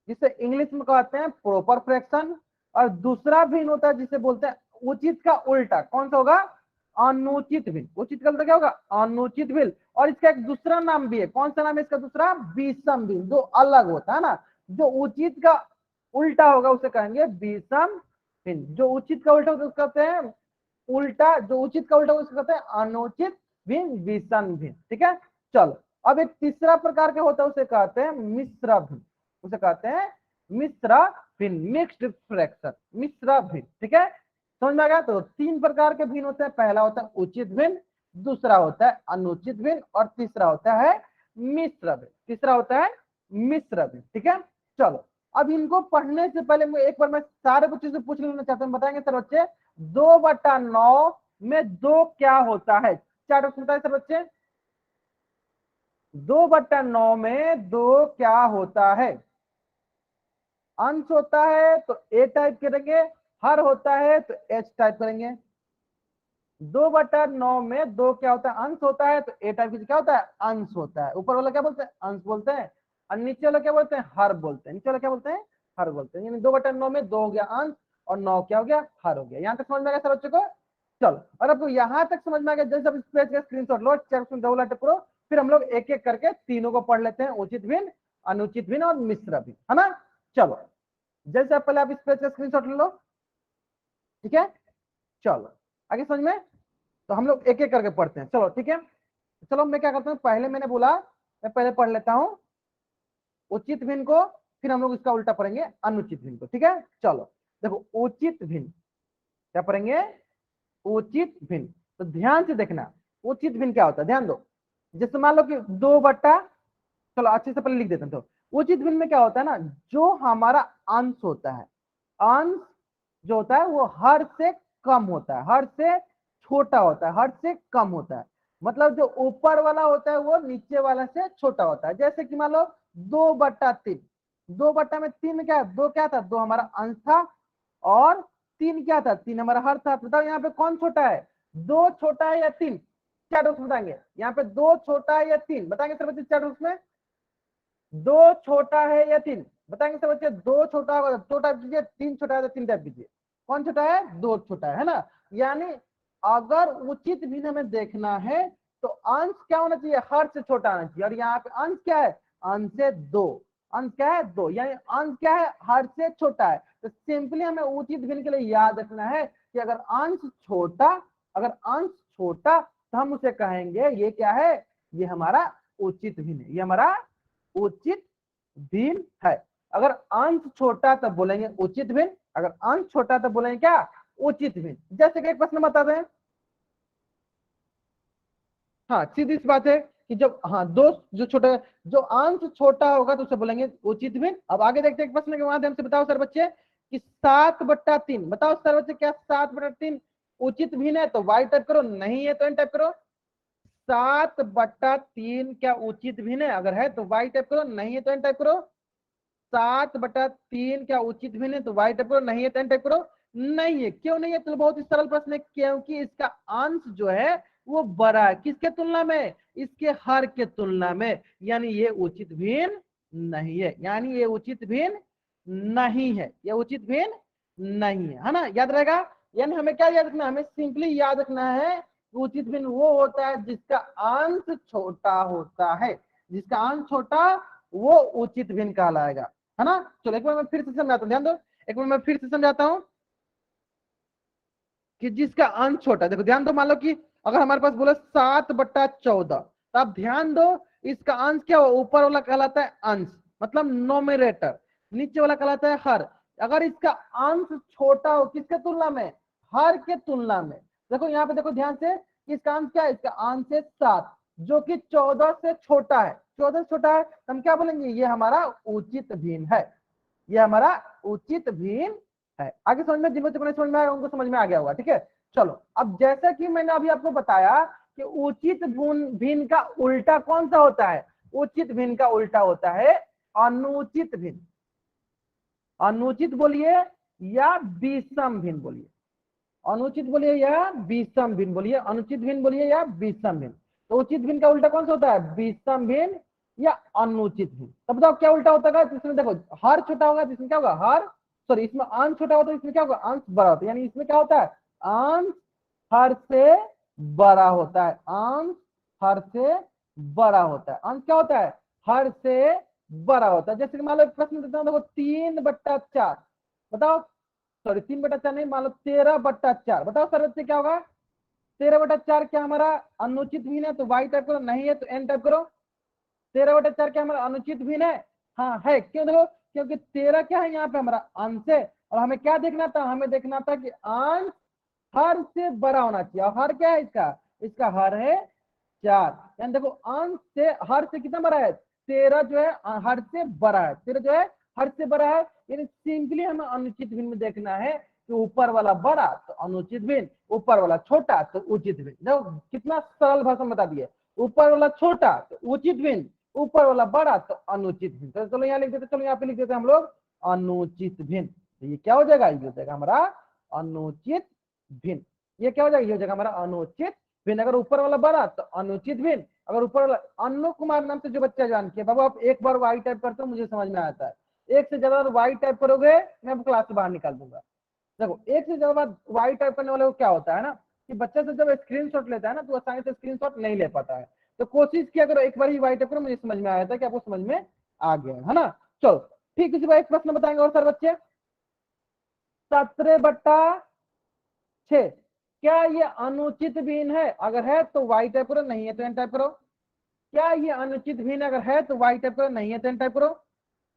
[SPEAKER 1] जिसे इंग्लिश में कहते हैं प्रॉपर फ्रैक्शन। और दूसरा भिन्न होता है जिसे बोलते हैं उचित का उल्टा, कौन सा होगा, अनुचित भिन्न। उचित का उल्टा क्या होगा, अनुचित भिन्न। और इसका एक दूसरा नाम भी है, कौन सा नाम है इसका दूसरा, विषम भिन्न, जो अलग होता है ना। जो उचित का उल्टा होगा उसे कहेंगे विषम भिन्न, जो उचित का उल्टा होगा उसको कहते हैं उल्टा, जो उचित का उल्टा होगा उसको कहते हैं अनुचित भिन्न, विषम भिन्न, ठीक है। चलो अब एक तीसरा प्रकार के होता है उसे कहते हैं मिश्र भिन्न, उसे कहते हैं मिश्र भिन्न, मिक्स्ड फ्रैक्शन, मिश्र भिन्न, ठीक है। समझ में आ गया। तो 3 प्रकार के भिन्न होते हैं, पहला होता है उचित भिन्न, दूसरा होता है अनुचित भिन्न, और तीसरा होता है मिश्र भिन्न, तीसरा होता है मिश्र भिन्न, ठीक है। चलो अब इनको पढ़ने से पहले मैं एक बार मैं सारे बच्चों से पूछ लेना चाहता हूँ, बताएंगे सर बच्चे 2/9 में 2 क्या होता है, 4 बताए सर बच्चे, 2/9 में 2 क्या होता है, अंश होता है तो ए टाइप करेंगे, हर होता है तो एच टाइप करेंगे। 2/9 में 2 क्या होता है, अंश होता है तो ए टाइप क्या होता है, अंश होता है। ऊपर वाला क्या बोलते हैं, अंश बोलते हैं, और नीचे वाला क्या बोलते हैं, हर बोलते हैं, नीचे वाला क्या बोलते हैं, हर बोलते हैं। यानी 2/9 में 2 हो गया अंश और 9 क्या हो गया, हर हो गया। यहाँ तक समझ में आ गया सर बच्चों को। चलो और आपको यहाँ तक समझ में आ गया, जैसे अब इस पेज का स्क्रीनशॉट लो, डबल अटैक करो, फिर हम लोग एक एक करके तीनों को पढ़ लेते हैं, उचित भिन्न, अनुचित भिन्न और मिश्र भिन्न, है ना। चलो जैसे आप पहले आप इस पेज का स्क्रीनशॉट ले लो, ठीक है। चलो आगे समझ में, तो हम लोग एक एक करके पढ़ते हैं, चलो ठीक है। चलो मैं क्या करता हूँ, पहले मैंने बोला मैं पहले पढ़ लेता हूँ उचित भिन्न को, फिर हम लोग इसका उल्टा पढ़ेंगे अनुचित भिन्न को, ठीक है। चलो देखो उचित भिन्न क्या पढ़ेंगे, उचित भिन्न। तो ध्यान से देखना उचित भिन्न क्या होता है, ध्यान दो। जैसे मान लो कि 2 चलो अच्छे से पहले लिख देते हैं। तो उचित भिन्न में क्या होता है ना, जो हमारा अंश होता है, अंश जो होता है वो हर से कम होता है, हर से छोटा होता है, हर से कम होता है। मतलब जो ऊपर वाला होता है वो नीचे वाला से छोटा होता है। जैसे कि मान लो 2/3, 2 में 3 क्या है, 2 क्या था, 2 हमारा अंश था, और 3 क्या था, 3 हमारा हर था। बताओ यहाँ पे कौन छोटा है, 2 छोटा है या 3, क्या डॉक्टर बताएंगे, यहाँ पे 2 छोटा है या 3, बताएंगे सर बच्चे चैट बॉक्स में, 2 छोटा है या 3, बताएंगे सब बच्चे। 2 छोटा होगा तो 2 टाइप कीजिए, 3 छोटा है तो 3 टाइप कीजिए। कौन छोटा है, 2 छोटा है ना। यानी अगर उचित भिन्न में देखना है तो अंश क्या होना चाहिए, हर से छोटा आना चाहिए। और यहाँ पे अंश क्या है, अंश से 2, अंश क्या है 2, यानी अंश क्या है, हर से छोटा है। तो सिंपली हमें उचित भिन्न के लिए याद रखना है कि अगर अंश छोटा, अगर अंश छोटा तो हम उसे कहेंगे ये क्या है, ये हमारा उचित भिन्न है, ये हमारा उचित भिन्न है। अगर अंश छोटा तब बोलेंगे उचित भिन्न, अगर अंश छोटा तब बोलेंगे क्या, उचित भिन्न। जैसे कि एक प्रश्न बता दें, हाँ सीधी सी बात है कि जब हाँ दो जो छोटा, जो अंश छोटा होगा तो उसे बोलेंगे उचित भिन्न। अब आगे देखते हैं प्रश्न के माध्यम से। बताओ सर बच्चे कि 7/3, बताओ सर बच्चे क्या 7/3 उचित भिन्न है? तो वाई टाइप करो, नहीं है तो एन टाइप करो। 7/3 क्या उचित भिन्न है? अगर है तो वाई टाइप करो, नहीं है तो एन टाइप करो। 7/3 क्या उचित भिन्न है? तो वाई टाइप करो, नहीं है तो एन टाइप करो। नहीं है, क्यों नहीं है? तो बहुत ही सरल प्रश्न है, क्योंकि इसका अंश जो है वो बड़ा है किसके तुलना में, इसके हर के तुलना में, यानी ये उचित भिन्न नहीं है, यानी ये उचित भिन्न नहीं है, ये उचित भिन्न नहीं है ना, याद रहेगा। यानी हमें क्या याद रखना है, हमें सिंपली याद रखना है उचित भिन्न वो होता है जिसका अंश छोटा होता है, जिसका अंश छोटा वो उचित भिन्न कहलाएगा, है ना। चलो एक बार मैं फिर से समझाता हूँ, ध्यान दो, एक बार मैं फिर से समझाता हूँ कि जिसका अंश छोटा, देखो ध्यान दो, मान लो कि अगर हमारे पास बोले 7/14, तो आप ध्यान दो इसका अंश क्या हो, ऊपर वाला कहलाता है अंश, मतलब नोमिनेटर, नीचे वाला कहलाता है हर। अगर इसका अंश छोटा हो किसके तुलना में, हर के तुलना में, देखो यहाँ पे देखो ध्यान से, इसका अंश क्या है, इसका अंश है 7 जो कि 14 से छोटा है, 14 से छोटा है, तो हम क्या बोलेंगे, ये हमारा उचित भिन्न है, ये हमारा उचित भिन्न है। आगे समझ में, जिन बच्चों को नहीं समझ में आया उनको समझ में आ गया होगा, ठीक है। चलो अब जैसा कि मैंने अभी आपको बताया कि उचित भिन्न का उल्टा कौन सा होता है, उचित भिन्न का उल्टा होता है अनुचित भिन्न। अनुचित बोलिए या विषम भिन्न बोलिए, अनुचित बोलिए या विषम भिन्न बोलिए, अनुचित भिन्न बोलिए या विषम भिन्न। तो उचित भिन्न का उल्टा कौन सा होता है, विषम भिन्न या अनुचित भिन्न। तो बताओ क्या उल्टा होता है, इसमें देखो हर छोटा होगा तो इसमें क्या होगा, हर सॉरी इसमें अंश छोटा होता है, इसमें क्या होगा, अंश बड़ा होता है, यानी इसमें क्या होता है, अंश हर से बड़ा होता है, अंश हर से बड़ा होता है, अंश क्या होता है, हर से बड़ा होता है। जैसे कि मान लो प्रश्न देता हूँ, देखो 3/4, बताओ सॉरी 3/4 नहीं, मान लो 13/4, बताओ सर बच्चे क्या होगा, 13/4 क्या हमारा अनुचित भिन्न है? तो वाई टाइप करो, नहीं है तो एन टाइप करो। 13/4 क्या हमारा अनुचित भिन्न है? हाँ है, क्यों? देखो क्योंकि 13 क्या है यहाँ पे हमारा अंश है, और हमें क्या देखना था, हमें देखना था कि अंश हर से बड़ा होना चाहिए, और हर क्या है इसका, इसका हर है 4, यानी देखो अंश से हर से कितना बड़ा है, 13 जो है हर से बड़ा है, 13 जो है हर से बड़ा है, यानी सिंपली हमें अनुचित भिन्न में देखना है कि ऊपर वाला बड़ा तो अनुचित भिन्न, ऊपर वाला छोटा तो उचित भिन्न। देखो कितना सरल भाषा में बता दिए, ऊपर वाला छोटा तो उचित भिन्न, ऊपर वाला बड़ा तो अनुचित भिन्न। तो चलो यहाँ लिख देते, चलो यहाँ पे लिख देते हम लोग अनुचित भिन्न। तो ये क्या हो जाएगा, ये हो जाएगा हमारा अनुचित भिन्न, ये क्या हो जाएगा, ये हो जाएगा हमारा अनुचित भिन्न। अगर ऊपर वाला बड़ा तो अनुचित भिन्न, अगर ऊपर वाला, अनु कुमार नाम से जो बच्चा जान के बाबू आप एक बार वाई टाइप करते हो मुझे समझ में आता है, एक से ज्यादा वाई टाइप करोगे मैं आपको क्लास से बाहर निकाल दूंगा। देखो एक से ज्यादा वाई टाइप करने वाले को क्या होता है ना कि बच्चा से जब स्क्रीनशॉट लेता है ना तो आसानी से स्क्रीनशॉट नहीं ले पाता है। तो कोशिश किया करो एक बार ही वाई टाइप करो, मुझे समझ में आया था कि आपको समझ में आ गया है ना। चलो ठीक, इसी बार एक प्रश्न बताएंगे और सर बच्चे, 17/6 क्या ये अनुचित भिन्न है? अगर है तो वाई टाइप करो, नहीं है तो एन टाइप करो। क्या ये अनुचित भिन्न अगर है तो वाई टाइप करो, नहीं है तो एन टाइप करो।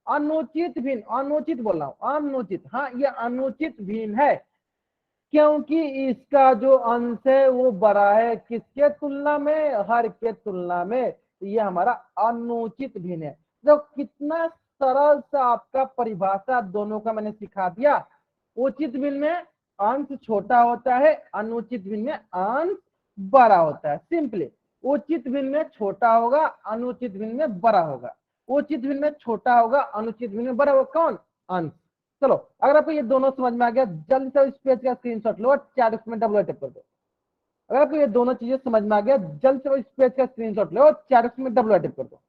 [SPEAKER 1] अनुचित भिन्न, अनुचित बोल रहा हूं, अनुचित, हाँ ये अनुचित भिन्न है क्योंकि इसका जो अंश है वो बड़ा है किसके तुलना में, हर के तुलना में, तो ये हमारा अनुचित भिन्न है। तो कितना सरल सा आपका परिभाषा दोनों का मैंने सिखा दिया। उचित भिन्न में अंश छोटा होता है, अनुचित भिन्न में अंश बड़ा होता है। सिंपली उचित भिन्न में छोटा होगा, अनुचित भिन्न में बड़ा होगा, उचित भिन्न में छोटा होगा, अनुचित भिन्न में बड़ा होगा, कौन, अंश। चलो अगर आपको ये दोनों समझ में आ गया जल्दी से इस पेज का स्क्रीनशॉट लो और चैट में डबल टाइप कर दो। अगर आपको ये दोनों चीजें समझ में आ गया जल्द से इस पेज का स्क्रीनशॉट लो और चैट में डबल टाइप कर दो।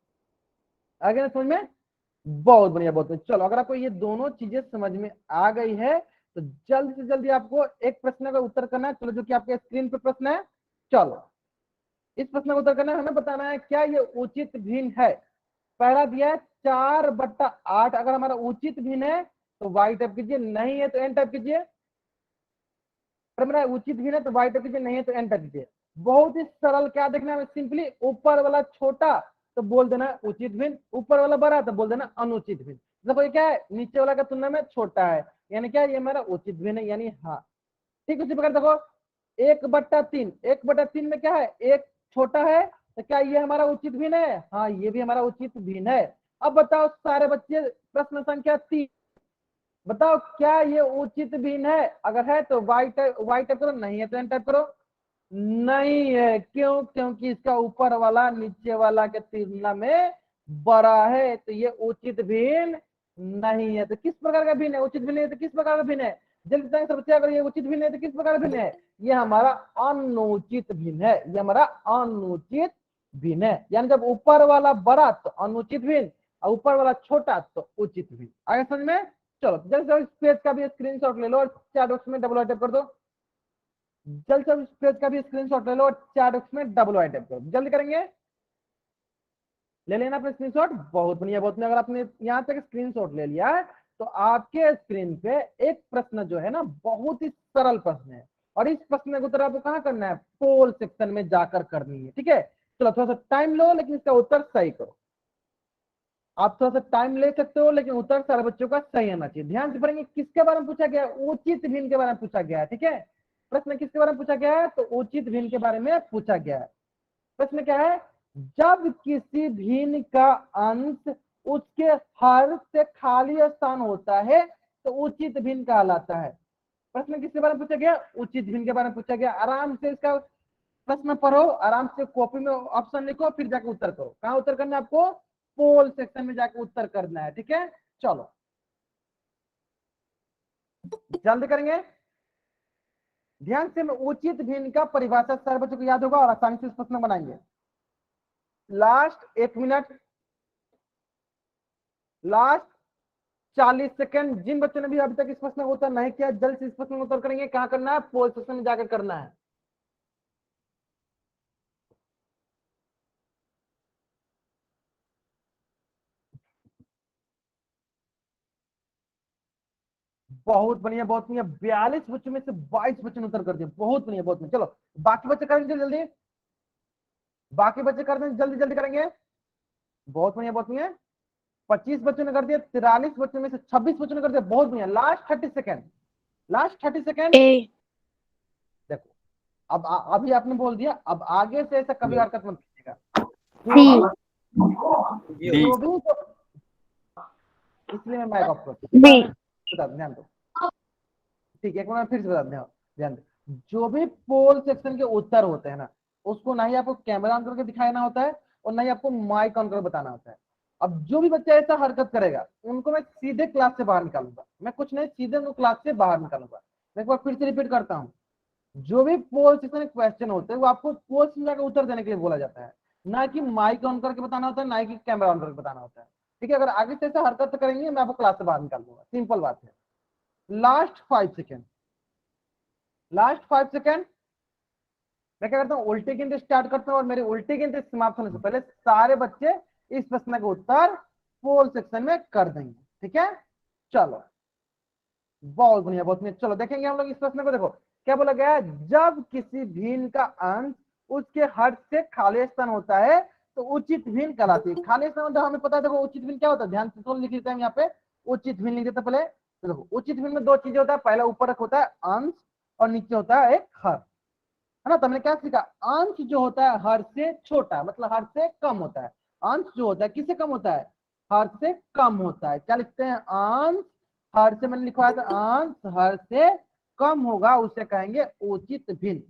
[SPEAKER 1] आ गया ना समझ में, बहुत बढ़िया बहुत बढ़िया। चलो अगर आपको ये दोनों चीजें समझ में आ गई है तो जल्दी से जल्दी आपको एक प्रश्न का उत्तर करना है। चलो जो कि आपके स्क्रीन पे प्रश्न है, चलो इस प्रश्न का उत्तर करना है, हमें बताना है क्या ये उचित भिन्न है। पहला दिया है 4/8, अगर हमारा उचित भिन्न है तो वाई टाइप कीजिए, नहीं है तो एन टाइप कीजिए। अगर मेरा उचित भिन्न है तो वाई टाइप कीजिए, नहीं है तो एन टाइप कीजिए। बहुत ही सरल, क्या देखना है सिंपली, ऊपर वाला छोटा तो बोल देना उचित भिन्न, ऊपर वाला बड़ा तो बोल देना अनुचित भिन्न। देखो ये क्या है, नीचे वाला का तुलना में छोटा है, यानी क्या ये मेरा उचित भिन्न है, यानी हाँ। ठीक, उसी प्रकार देखो 1/3, 1/3 में क्या है, एक छोटा है, तो क्या ये हमारा उचित भिन्न है? हाँ, ये भी हमारा उचित भिन्न है। अब बताओ सारे बच्चे, प्रश्न संख्या 3, बताओ क्या ये उचित भिन्न है? अगर है तो वाई टाइप करो, नहीं है तो एन टाइप करो। नहीं है, क्यों? क्योंकि इसका ऊपर वाला नीचे वाला के तुलना में बड़ा है, तो ये उचित भिन्न नहीं है। तो किस प्रकार का भिन्न है? उचित भिन्न है तो किस प्रकार का भिन्न है? जल्दी बताएं सब बच्चे, अगर ये उचित भिन्न है तो किस प्रकार का भिन्न है? ये हमारा अनुचित भिन्न है, ये हमारा अनुचित भिन्न है। यानी जब ऊपर वाला बड़ा तो अनुचित भिन्न, और ऊपर वाला छोटा तो उचित भिन्न। आगे समझ में? चलो जल्दी से इस पेज का भी स्क्रीनशॉट ले लो और चैट बॉक्स में डबल टाइप कर दो। जल्द से इस पेज का भी स्क्रीनशॉट ले लो और चैट बॉक्स में डबल टाइप करो। जल्दी करेंगे, ले लेना अपने स्क्रीनशॉट। बहुत बढ़िया, बहुत बढ़िया। अगर आपने यहाँ तक स्क्रीनशॉट ले लिया है तो आपके स्क्रीन पे एक प्रश्न जो है ना, बहुत ही सरल प्रश्न है, और इस प्रश्न का उत्तर आपको कहाँ करना है? पोल सेक्शन में जाकर करनी है। ठीक है, चलो थोड़ा सा टाइम लो, लेकिन इसका उत्तर सही करो। आप थोड़ा सा टाइम ले सकते हो, लेकिन उत्तर सारे बच्चों का सही आना चाहिए। ध्यान से पढ़ेंगे, किसके बारे में पूछा गया है? उचित भिन्न के बारे में पूछा गया है। ठीक है, प्रश्न किसके बारे में पूछा गया है? तो उचित भिन्न के बारे में पूछा गया है। प्रश्न क्या है? जब किसी भिन्न का अंश उसके हर से खाली स्थान होता है तो उचित भिन्न कहलाता है। प्रश्न किसके बारे में पूछा गया? उचित भिन्न के बारे में पूछा गया। आराम से इसका प्रश्न पढ़ो, आराम से कॉपी में ऑप्शन लिखो, फिर जाकर उत्तर करो। कहाँ उत्तर करना है आपको? पोल सेक्शन में जाकर उत्तर करना है। ठीक है, चलो जल्द करेंगे। ध्यान से, मैं उचित भिन्न का परिभाषा सारे बच्चों को याद होगा और आसानी से इस प्रश्न बनाएंगे। Last 1 minute, last 40 second. जिन बच्चों ने भी अभी तक इस प्रश्न का उत्तर नहीं किया, जल्द से इस प्रश्न का उत्तर करेंगे। कहाँ करना है? पोल सेक्शन में जाकर करना है। बहुत बढ़िया, बहुत बढ़िया। 42 बच्चों में से 22 बच्चों ने उत्तर कर दिया। बहुत बढ़िया, बहुत बढ़िया। चलो बाकी बच्चे करेंगे जल्दी, बाकी बच्चे कर दें, जल्दी जल्दी करेंगे। बहुत बढ़िया, बहुत बढ़िया। 25 बच्चों ने कर दिया, 43 बच्चों में से 26 बच्चों ने कर दिया। बहुत बढ़िया। Last 30 second, last 30 second.
[SPEAKER 2] ए।
[SPEAKER 1] देखो, अब अभी आपने बोल दिया, अब आगे से ऐसा कभी हरकत मत कीजिएगा।
[SPEAKER 2] सी।
[SPEAKER 1] जो भी इसलिए मैं माइक ऑफ करता
[SPEAKER 2] बी।
[SPEAKER 1] हूँ। बता दो, ध्यान दो। ठीक है, एक बार फिर से बता दें, ध्यान दो। जो भी पोल सेक्शन के उत्तर होते हैं ना, उसको ना ही आपको कैमरा ऑन करके दिखाना होता है और ना ही आपको माइक ऑन करके बताना होता है। अब जो भी बच्चा ऐसा हरकत करेगा उनको मैं सीधे क्लास से बाहर निकालूंगा। मैं कुछ नहीं, सीधे उनको क्लास से बाहर निकालूंगा। मैं एक बार फिर से रिपीट करता हूँ, जो भी पोल सेक्शन क्वेश्चन होते हैं वो आपको पोल सेक्शन जाकर उत्तर देने के लिए बोला जाता है, ना कि माइक ऑन करके बताना होता है, ना कि कैमरा ऑन करके बताना होता है। ठीक है, अगर आगे से ऐसा हरकत करेंगे मैं आपको क्लास से बाहर निकाल दूंगा। सिंपल बात है। Last 5 second, last 5 second. मैं क्या करता हूँ, उल्टी गिनती स्टार्ट करता हूँ और मेरी उल्टी गिनती समाप्त होने से पहले सारे बच्चे इस प्रश्न का उत्तर पोल सेक्शन में कर देंगे। ठीक है, चलो बहुत बढ़िया, बहुत बढ़िया। चलो देखेंगे हम लोग इस प्रश्न को। देखो क्या बोला गया है, जब किसी भिन्न का अंश उसके हर से खाली स्थान होता है तो उचित भिन्न कहलाती है। खाली स्थान मतलब हमें पता है। देखो उचित भिन्न क्या होता है, ध्यान से तो लिख लेते हैं यहाँ पे। उचित भिन्न लिख देते पहले। तो देखो उचित भिन्न में दो चीजें होता है, पहला ऊपर होता है अंश और नीचे होता है एक हर, है ना। तो हमने क्या सीखा, अंश जो होता है हर से छोटा, मतलब हर से कम होता है। अंश जो होता है किससे कम होता है? हर से कम होता है। क्या लिखते हैं? अंश हर से, मैंने लिखवाया था अंश हर से कम होगा उसे कहेंगे उचित भिन्न।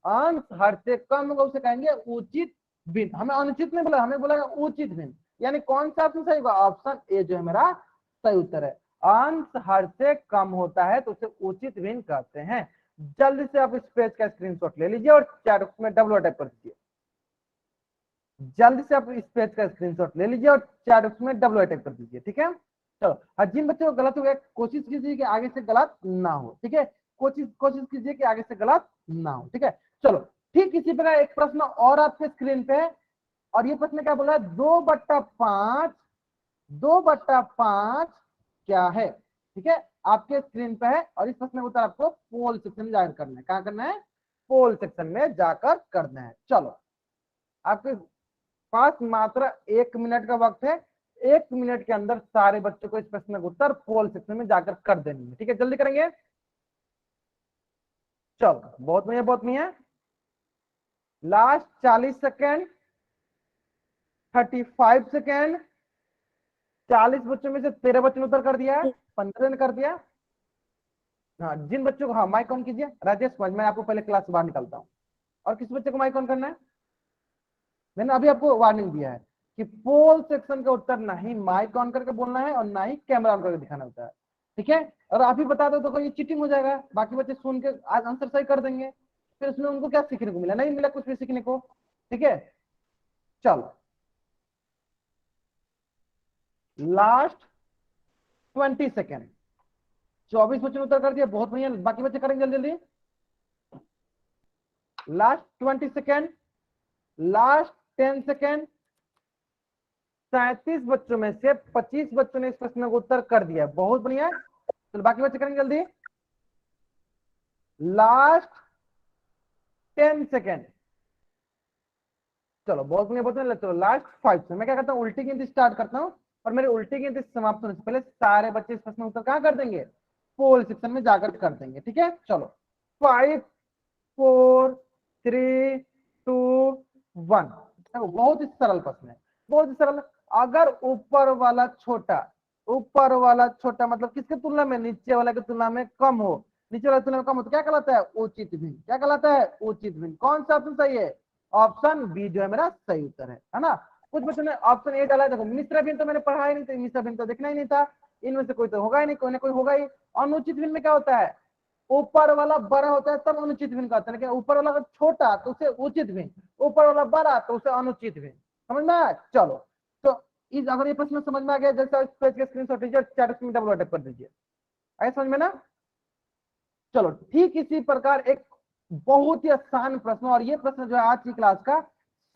[SPEAKER 1] अंश हर से कम होगा उसे कहेंगे उचित भिन्न। हमें अनुचित नहीं बोला, हमें बोला उचित भिन्न। यानी कौन सा ऑप्शन सही होगा? ऑप्शन ए जो है मेरा सही उत्तर है। अंश हर से कम होता है तो उसे उचित भिन्न कहते हैं। जल्दी से आप इस पेज का स्क्रीनशॉट ले लीजिए और चैट में डबल टाइप कर दीजिए। जल्दी से आप इस पेज का स्क्रीनशॉट ले लीजिए और चैट में डबल टाइप कर दीजिए। ठीक है, चलो। और जिन बच्चों को गलत हो गया, कोशिश कीजिए कि आगे से गलत ना हो। ठीक है, कोशिश कोशिश कीजिए कि आगे से गलत ना हो। ठीक है, चलो। ठीक इसी प्रकार एक प्रश्न और आपके स्क्रीन पे है, और ये प्रश्न क्या बोला है? 2/5, 2/5 क्या है? ठीक है, आपके स्क्रीन पे है और इस प्रश्न का उत्तर आपको पोल सेक्शन में जाहिर करना है। कहाँ करना है? पोल सेक्शन में जाकर करना है। चलो आपके पास मात्र 1 मिनट का वक्त है, 1 मिनट के अंदर सारे बच्चों को इस प्रश्न का उत्तर पोल सेक्शन में जाकर कर देनी है। ठीक है, जल्दी करेंगे। चलो बहुत बढ़िया, बहुत बढ़िया। Last 40 second, 35 second. 40 बच्चों में से 13 बच्चों ने उत्तर कर दिया है, 15 ने कर दिया। हाँ, जिन बच्चों को, हाँ माइक ऑन कीजिए। राजेश, मैं आपको पहले क्लास से बाहर निकालता हूँ। और किस बच्चे को माइक ऑन करना है? मैंने अभी आपको वार्निंग दिया है कि पोल सेक्शन का उत्तर ना ही माइक ऑन करके बोलना है और ना ही कैमरा ऑन करके दिखाना होता है। ठीक है, और आप ही बता दो तो ये चीटिंग हो जाएगा, बाकी बच्चे सुन के आज आंसर सही कर देंगे, फिर उसमें उनको क्या सीखने को मिला? नहीं मिला कुछ भी सीखने को। ठीक है, चलो लास्ट 20 सेकेंड। 24 बच्चों ने उत्तर कर दिया, बहुत बढ़िया। बाकी बच्चे करेंगे जल्दी जल्दी। Last 20 second, last 10 second. 37 बच्चों में से 25 बच्चों ने इस प्रश्न का उत्तर कर दिया, बहुत बढ़िया। चलो बाकी बच्चे करेंगे जल्दी। Last 10 second. चलो बहुत बढ़िया, बहुत बढ़िया। चलो लास्ट 5 सेकेंड। मैं क्या करता हूँ, उल्टी गिनती स्टार्ट करता हूँ और मेरी उल्टी गिनती समाप्त होने से पहले सारे बच्चे इस प्रश्न का उत्तर कहां कर देंगे? पोल सेक्शन में जाकर कर देंगे। ठीक है, चलो 5 4 3 2 1। देखो बहुत ही सरल प्रश्न है, बहुत ही सरल। अगर ऊपर वाला छोटा मतलब किसके तुलना में? नीचे वाला की तुलना में कम हो। नीचे वाला की तुलना में कम हो तो क्या कहलाता है? उचित भिन्न। क्या कहलाता है? उचित भिन्न। कौन सा ऑप्शन सही है? ऑप्शन बी जो है मेरा सही उत्तर है ना। कुछ बच्चों ने ऑप्शन ए डाला है। देखो मिश्र भिन्न तो मैंने पढ़ा ही नहीं था, मिश्र भिन्न तो देखना ही नहीं था। इनमें से कोई तो होगा ही नहीं, कोई ना कोई होगा ही। अनुचित भिन्न में क्या होता है? ऊपर वाला बड़ा होता है तब अनुचित भिन्न कहते हैं, लेकिन ऊपर वाला अगर छोटा तो उसे उचित भिन्न, ऊपर वाला बड़ा तो उसे अनुचित भिन्न। समझ में आया? चलो तो इस अगर ये प्रश्न समझ में आ गया, जैसे इस पेज के स्क्रीनशॉट लीजिए, चैट में डबल अटैक कर दीजिए। आए समझ में ना? चलो ठीक इसी प्रकार एक बहुत ही आसान प्रश्न, और ये प्रश्न जो है आज की क्लास का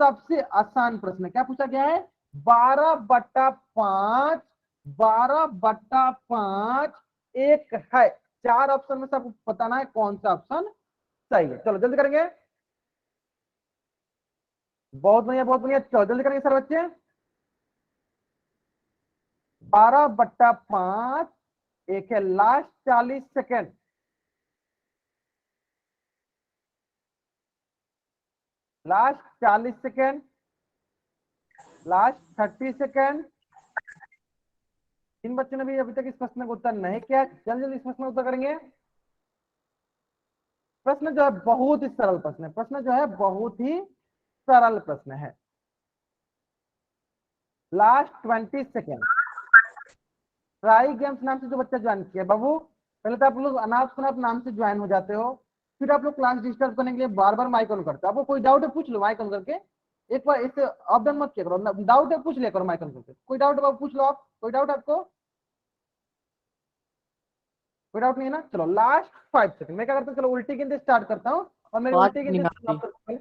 [SPEAKER 1] सबसे आसान प्रश्न है। क्या पूछा गया है? 12/5, 12/5 एक है। 4 ऑप्शन में से आपको बताना है कौन सा ऑप्शन सही है। चलो जल्दी करेंगे। बहुत बढ़िया, बहुत बढ़िया। चलो जल्दी करेंगे सर बच्चे। 12/5 एक है। Last 40 second, last 40 second, last 30 second. इन बच्चों ने भी अभी तक इस प्रश्न का उत्तर नहीं किया, जल्दी जल्दी इस प्रश्न का उत्तर करेंगे। प्रश्न जो है बहुत ही सरल प्रश्न है, प्रश्न जो है बहुत ही सरल प्रश्न है। Last 20 second. ट्राई गेम्स नाम से जो बच्चा ज्वाइन किया बाबू, पहले तो आप लोग अनाप शनाप नाम से ज्वाइन हो जाते हो, फिर आप लोग क्लास डिस्टर्ब करने के लिए बार बार माइक ऑन करते हो। आपको कोई डाउट है पूछ लो माइक ऑन करके, एक बार इसे अप डाउन मत किया करो। डाउट है पूछ लिया करो माइक ऑन करके। कोई डाउट है बाबू पूछ लो आप, कोई डाउट आपको? कोई डाउट नहीं है ना? चलो लास्ट 5 सेकंड। मैं क्या करता हूँ, चलो उल्टी गिनती स्टार्ट करता हूँ और मेरी
[SPEAKER 2] आवाज
[SPEAKER 1] उल्टी
[SPEAKER 2] नहीं
[SPEAKER 1] गिनती
[SPEAKER 2] आ रही।
[SPEAKER 1] समाप्त होने से पहले,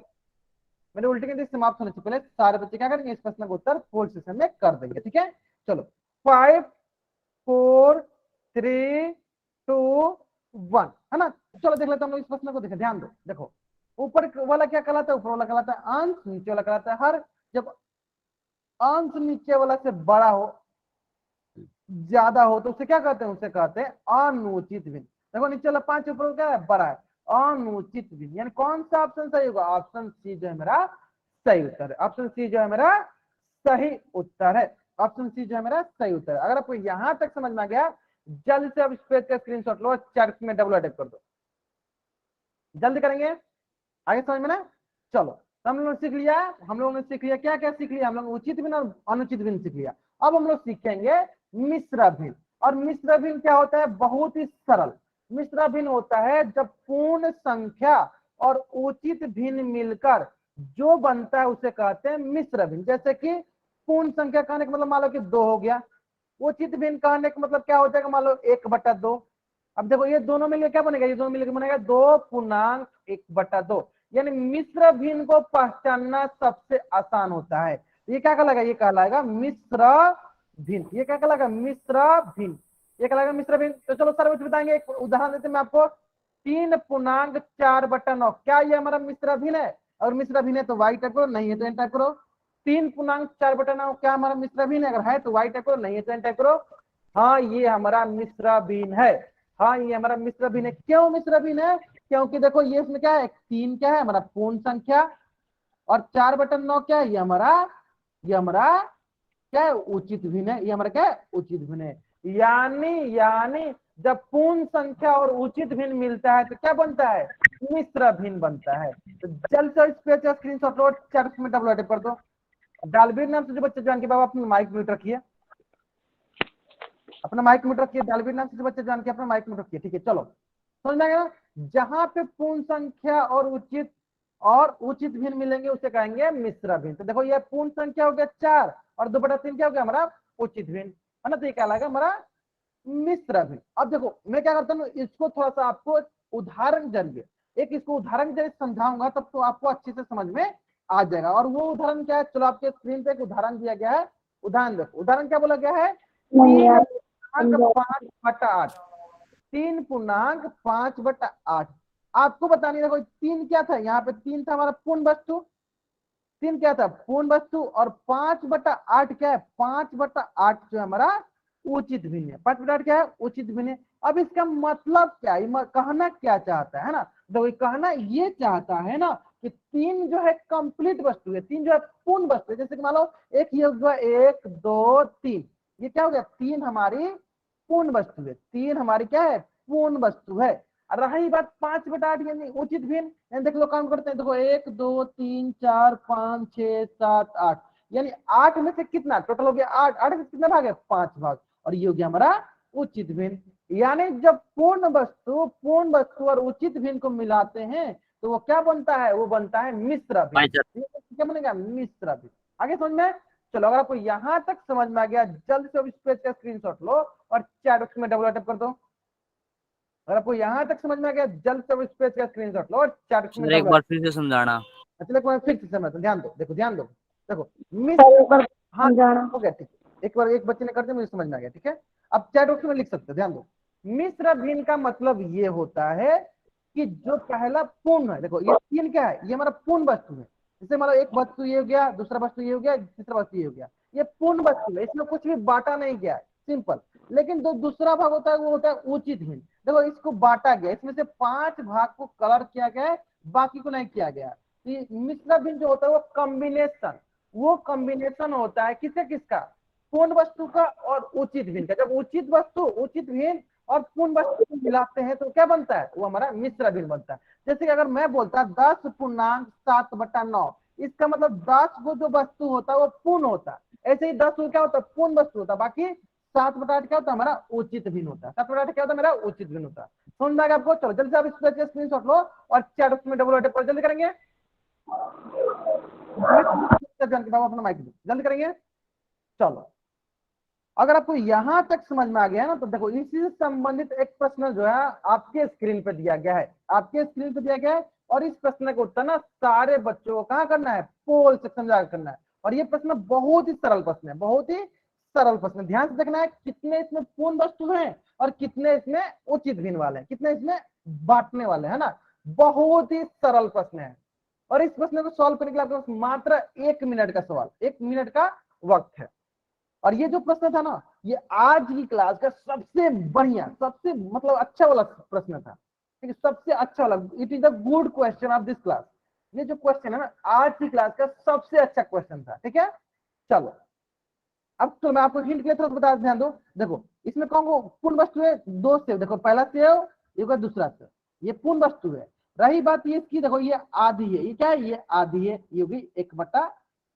[SPEAKER 1] मेरे उल्टी गिनती समाप्त होने से पहले सारे बच्चे क्या करेंगे? इस प्रश्न का उत्तर फोर्थ सेशन में कर देंगे। ठीक है, चलो 5 4 3 2 1 है ना। चलो देख लेते हैं हम लोग इस प्रश्न को। देखें, ध्यान दो, देखो ऊपर वाला क्या कहलाता है? ऊपर वाला कहलाता है अंश, नीचे वाला कहलाता है हर। जब अंश नीचे वाला से बड़ा हो, ज्यादा हो, तो उसे क्या कहते हैं? उसे कहते हैं अनुचित भिन्न। देखो नीचे वाला 5, ऊपर क्या है? बड़ा है। अनुचित भिन्न यानी कौन सा ऑप्शन सही होगा? ऑप्शन सी जो है मेरा सही उत्तर है। ऑप्शन सी जो है मेरा सही उत्तर है। ऑप्शन सी जो है मेरा सही उत्तर है। अगर आपको यहां तक समझ में आ गया, जल्द से आप इस पेज का स्क्रीनशॉट लो, चैट में डबल अटैक कर दो। जल्दी करेंगे, आगे समझ में ना? चलो तो हम लोग ने सीख लिया, हम लोगों ने सीख लिया क्या क्या सीख लिया? हम लोग उचित भिन्न और अनुचित भिन्न सीख लिया। अब हम लोग सीखेंगे मिश्र भिन्न। और मिश्र भिन्न क्या होता है? बहुत ही सरल। मिश्र भिन्न होता है जब पूर्ण संख्या और उचित भिन्न मिलकर जो बनता है उसे कहते हैं मिश्र भिन्न। जैसे कि पूर्ण संख्या कहने का मतलब मान लो कि 2 हो गया, उचित भिन्न कहने का मतलब क्या हो जाएगा? मान लो 1/2। अब देखो ये दोनों मिलकर क्या बनेगा? ये दोनों मिलकर बनेगा 2 पूर्णांक 1/2। यानी मिश्र भिन्न को पहचानना सबसे आसान होता है। ये क्या कहलाएगा? ये कहलाएगा मिश्र भिन्न। ये क्या कहलाएगा? मिश्र भिन्न। ये कहलाएगा मिश्र भिन्न। तो चलो सर बताएंगे, एक उदाहरण देते हैं मैं आपको। 3.4/9, क्या ये हमारा मिश्र भिन्न है? और मिश्र भिन्न है तो y टाइप करो, नहीं है तो n टाइप करो। 3.4/9 क्या हमारा मिश्र भिन्न है? अगर है तो y टाइप करो, नहीं है तो n टाइप करो। हाँ ये हमारा मिश्र भिन्न है। हाँ ये हमारा मिश्र भिन्न है। क्यों मिश्र भिन्न है? क्योंकि देखो ये इसमें क्या है, 3 क्या है हमारा पूर्ण संख्या, और 4/9 क्या है, ये हमारा क्या है, उचित भिन्न है। ये हमारा क्या है, उचित भिन्न है। यानी जब पूर्ण संख्या और उचित भिन्न मिलता है तो क्या बनता है, मिश्र भिन्न बनता है। तो जल्द से इस पेज का स्क्रीनशॉट लो, चैट में डबल कर दो। डालबीर नाम से जो बच्चे जान के बाबा अपना माइक म्यूट रखिए, अपना माइक म्यूट रखिए। डालबीर नाम से जो बच्चे जान के अपना माइक म्यूट रखिए, ठीक है। चलो समझ में आएगा ना, जहां पे पूर्ण संख्या और उचित भिन्न मिलेंगे उसे कहेंगे मिश्र भिन्न। तो देखो ये पूर्ण संख्या हो गया 4 और 2/3 क्या हो गया हमारा उचित भिन्न, है ना। तो ये क्या लगा हमारा मिश्र भिन्न। अब देखो मैं क्या करता हूँ, इसको थोड़ा सा आपको उदाहरण जरिए, इसको उदाहरण जरिए समझाऊंगा, तब तो आपको अच्छे से समझ में आ जाएगा। और वो उदाहरण क्या है, चलो आपके स्क्रीन पे एक उदाहरण दिया गया है। उदाहरण देखो, उदाहरण क्या बोला गया है, 3.5/8, 3.5/8। आपको बतानी, देखो 3 क्या था, यहाँ पे 3 था हमारा पूर्ण वस्तु, 3 क्या था पूर्ण वस्तु, और 5/8 क्या है, 5/8 जो हमारा उचित भिन्न है। 5/8 क्या है, उचित भिन्न है। अब इसका मतलब क्या है, कहना क्या चाहता है ना, तो कहना ये चाहता है ना कि 3 जो है कंप्लीट वस्तु है, 3 जो है पूर्ण वस्तु है। जैसे कि मान लो एक ये हुआ 1 2 3, ये क्या हो गया, 3 हमारी पूर्ण वस्तु है, 3 हमारी क्या है पूर्ण वस्तु है। और रही बात 5/8 यानी उचित भिन्न, यानी देख लो काउंट करते हैं, देखो 1 2 3 4 5 6 7 8, यानी 8 में से कितना टोटल हो गया 8, 8 में से कितना भाग है 5 भाग, और ये हो गया हमारा उचित भिन्न। यानी जब पूर्ण वस्तु और उचित भिन्न को मिलाते हैं तो वो क्या बनता है, वो बनता है मिश्र भिन्न। क्या बनेगा, मिश्र भिन्न। आगे समझ में? चलो अगर आपको यहां तक समझ में आ गया, जल्द से इस पेज का स्क्रीनशॉट लो और चैट बॉक्स में डबल टैप कर दो। अगर आपको यहां तक समझ में आ गया, जल्द से इस पेज का स्क्रीनशॉट लो और चैट बॉक्स में
[SPEAKER 2] एक बार फिर से समझाना।
[SPEAKER 1] चलो मैं फिर से समझ, ध्यान दो, देखो ध्यान दो, देखो मिश्र, हाँ हो गया ठीक, एक बार एक बच्चे ने कर दिया, मुझे समझ में आ गया, ठीक है। अब चैट बॉक्स में लिख सकते हो, ध्यान दो। मिश्र भिन्न का मतलब ये होता है कि जो पहला पूर्ण है, देखो ये 3 क्या है, ये हमारा पूर्ण वस्तु है। जैसे मतलब एक वस्तु ये हो गया, दूसरा वस्तु ये हो गया, तीसरा वस्तु ये हो गया, ये पूर्ण वस्तु है, इसमें कुछ भी बांटा नहीं गया है, सिंपल। लेकिन जो दूसरा भाग होता है वो होता है उचित भिन्न। देखो इसको बांटा गया, इसमें से 5 भाग को कलर किया गया है, बाकी को नहीं किया गया। मिश्र भिन्न जो होता है वो कॉम्बिनेशन होता है किसका किसका, पूर्ण वस्तु का और उचित भिन्न का। जब उचित भिन्न और पूर्ण वस्तु को मिलाते हैं तो क्या बनता है, वो हमारा मिश्र भिन्न बनता है। जैसे कि अगर मैं बोलता 10.7/9, इसका मतलब 10 को जो वस्तु होता है वो पूर्ण होता है। ऐसे ही 10 को क्या होता है, पूर्ण वस्तु होता है। बाकी 7/8 क्या होता है, हमारा उचित भिन्न होता है। 7/8 क्या होता है, मेरा उचित भिन्न होता है। समझ में आ गया आपको? चलो जल्दी से आप इस स्क्रीनशॉट लो और चैट बॉक्स में डबल पर जल्दी करेंगे, अपना माइक जल्दी करेंगे। चलो अगर आपको यहां तक समझ में आ गया है ना, तो देखो इसी से संबंधित एक प्रश्न जो है आपके स्क्रीन पे दिया गया है, और इस प्रश्न का उत्तर ना सारे बच्चों को कहाँ करना है, पोल सेक्शन में जाकर करना है। और ये प्रश्न बहुत ही सरल प्रश्न है, बहुत ही सरल प्रश्न। ध्यान से देखना है कितने इसमें पूर्ण वस्तु हैं और कितने इसमें उचित भिन्न वाले हैं, कितने इसमें बांटने वाले है ना। बहुत ही सरल प्रश्न है, और इस प्रश्न को सॉल्व करने के लिए आपके पास मात्र 1 मिनट का सवाल, 1 मिनट का वक्त है। और ये जो प्रश्न था ना, ये आज की क्लास का सबसे बढ़िया, सबसे मतलब अच्छा वाला प्रश्न था, ठीक है, सबसे अच्छा वाला। It is the good question of this class. ये जो क्वेश्चन है ना, आज की क्लास का सबसे अच्छा क्वेश्चन था, ठीक है। चलो अब तो मैं आपको हिंट के लिए थोड़ा बता, ध्यान दो। देखो इसमें कौन को पूर्ण वस्तु है, 2 सेव, देखो पहला सेव, ये दूसरा सेव, ये पूर्ण वस्तु है। रही बात ये इसकी, देखो ये आधी है, ये क्या है, ये आधी है, ये भी 1/,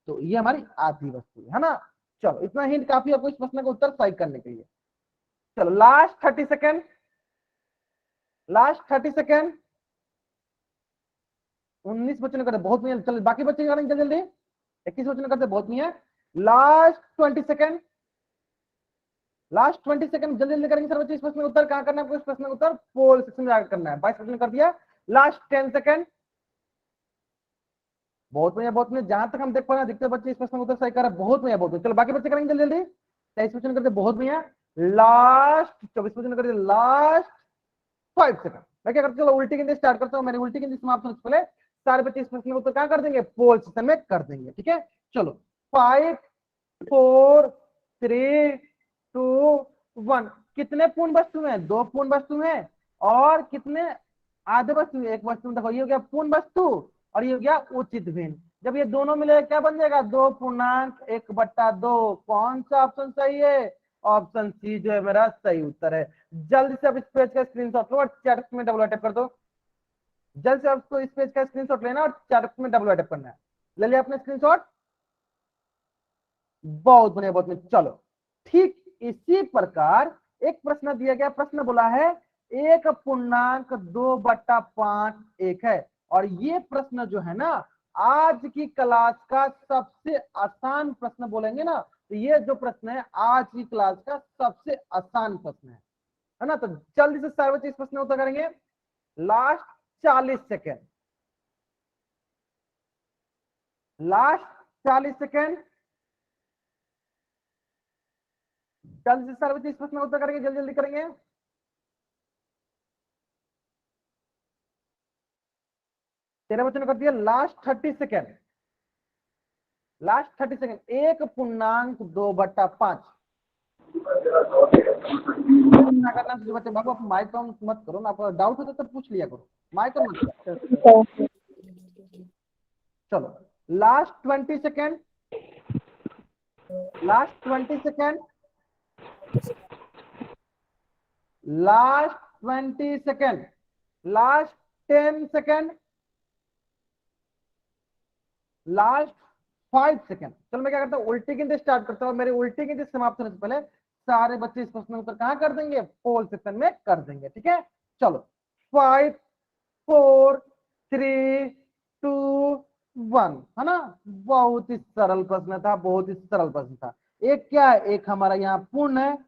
[SPEAKER 1] तो ये हमारी आधी वस्तु है ना। चलो इतना हिंट काफी आपको इस प्रश्न का उत्तर सही करने के लिए। चलो लास्ट 30 सेकेंड, 19 बच्चों ने करते बहुत नहीं, चलो बाकी बच्चे करेंगे जल्दी, 21 बच्चों ने करते बहुत नहीं है। लास्ट 20 सेकेंड, जल्दी जल्दी करेंगे सर बच्चे। इस प्रश्न का उत्तर कहां करना है आपको, इस प्रश्न का उत्तर पोल सेक्शन में जाकर करना है। 22 बच्चों ने कर दिया। लास्ट 10 सेकेंड, बहुत बढ़िया, जहां तक हम देख पा रहे हैं अधिकतर बच्चे इस प्रश्न का उत्तर सही कर रहे हैं, बहुत बढ़िया। चलो बाकी बच्चे करेंगे जल्दी जल्दी। 23 बच्चों ने करते बहुत बढ़िया। लास्ट 24 बच्चों ने कर दिया। लास्ट 5 सेकेंड, मैं क्या करता हूँ, चलो उल्टी गिनती स्टार्ट करता हूँ। मैंने उल्टी गिनती समाप्त होने से पहले सारे बच्चे इस प्रश्न का उत्तर क्या कर देंगे, पोल सेक्शन में कर देंगे। ठीक है, चलो 5 4 3 2 1। कितने पूर्ण वस्तु हैं, 2 पूर्ण वस्तु हैं। और कितने आधे वस्तु, एक वस्तु में। देखो ये हो गया पूर्ण वस्तु और ये हो गया उचित भिन्न। जब ये दोनों मिलेगा क्या बन जाएगा, 2 पूर्णांक 1/2। कौन सा ऑप्शन सही है, ऑप्शन सी जो है मेरा सही उत्तर है। जल्दी से अब इस पेज का स्क्रीनशॉट लो और चैट में डबल अटैक कर दो। जल्द से आपको इस पेज का स्क्रीनशॉट लेना और चैट में डबल अटैक करना है। ले लिया आपने स्क्रीनशॉट, बहुत बढ़िया बहुत बढ़िया। चलो ठीक इसी प्रकार एक प्रश्न दिया गया, प्रश्न बोला है 1.2/5 एक है। और ये प्रश्न जो है ना आज की क्लास का सबसे आसान प्रश्न बोलेंगे ना, तो ये जो प्रश्न है आज की क्लास का सबसे आसान प्रश्न है ना। तो जल्दी से सारे बच्चे इस प्रश्न उत्तर करेंगे। Last 40 second, last 40 second. जल्दी से सारे बच्चे इस प्रश्न उत्तर करेंगे, जल्दी जल्दी करेंगे। तेरे बच्चों ने कर दिया लास्ट 30 सेकेंड, लास्ट 30 सेकेंड। 1.2/5 ना करना तुझे बच्चे। बाबू आप माइक ऑन मत करो ना, आपको डाउट होता तो पूछ लिया करो, माइक ऑन मत करो। चलो last 20 second, last 20 second, last 20 second, last 10 second, last 5 second. चलो मैं क्या करता हूँ, उल्टी गिनती स्टार्ट करता हूँ। मेरी उल्टी गिनती समाप्त होने से पहले सारे बच्चे इस प्रश्न उत्तर कहां कर देंगे, पोल सेक्शन में कर देंगे। ठीक है, चलो 5 4 3 2 1, है ना। बहुत ही सरल प्रश्न था, बहुत ही सरल प्रश्न था। एक क्या है, एक हमारा यहाँ पूर्ण है,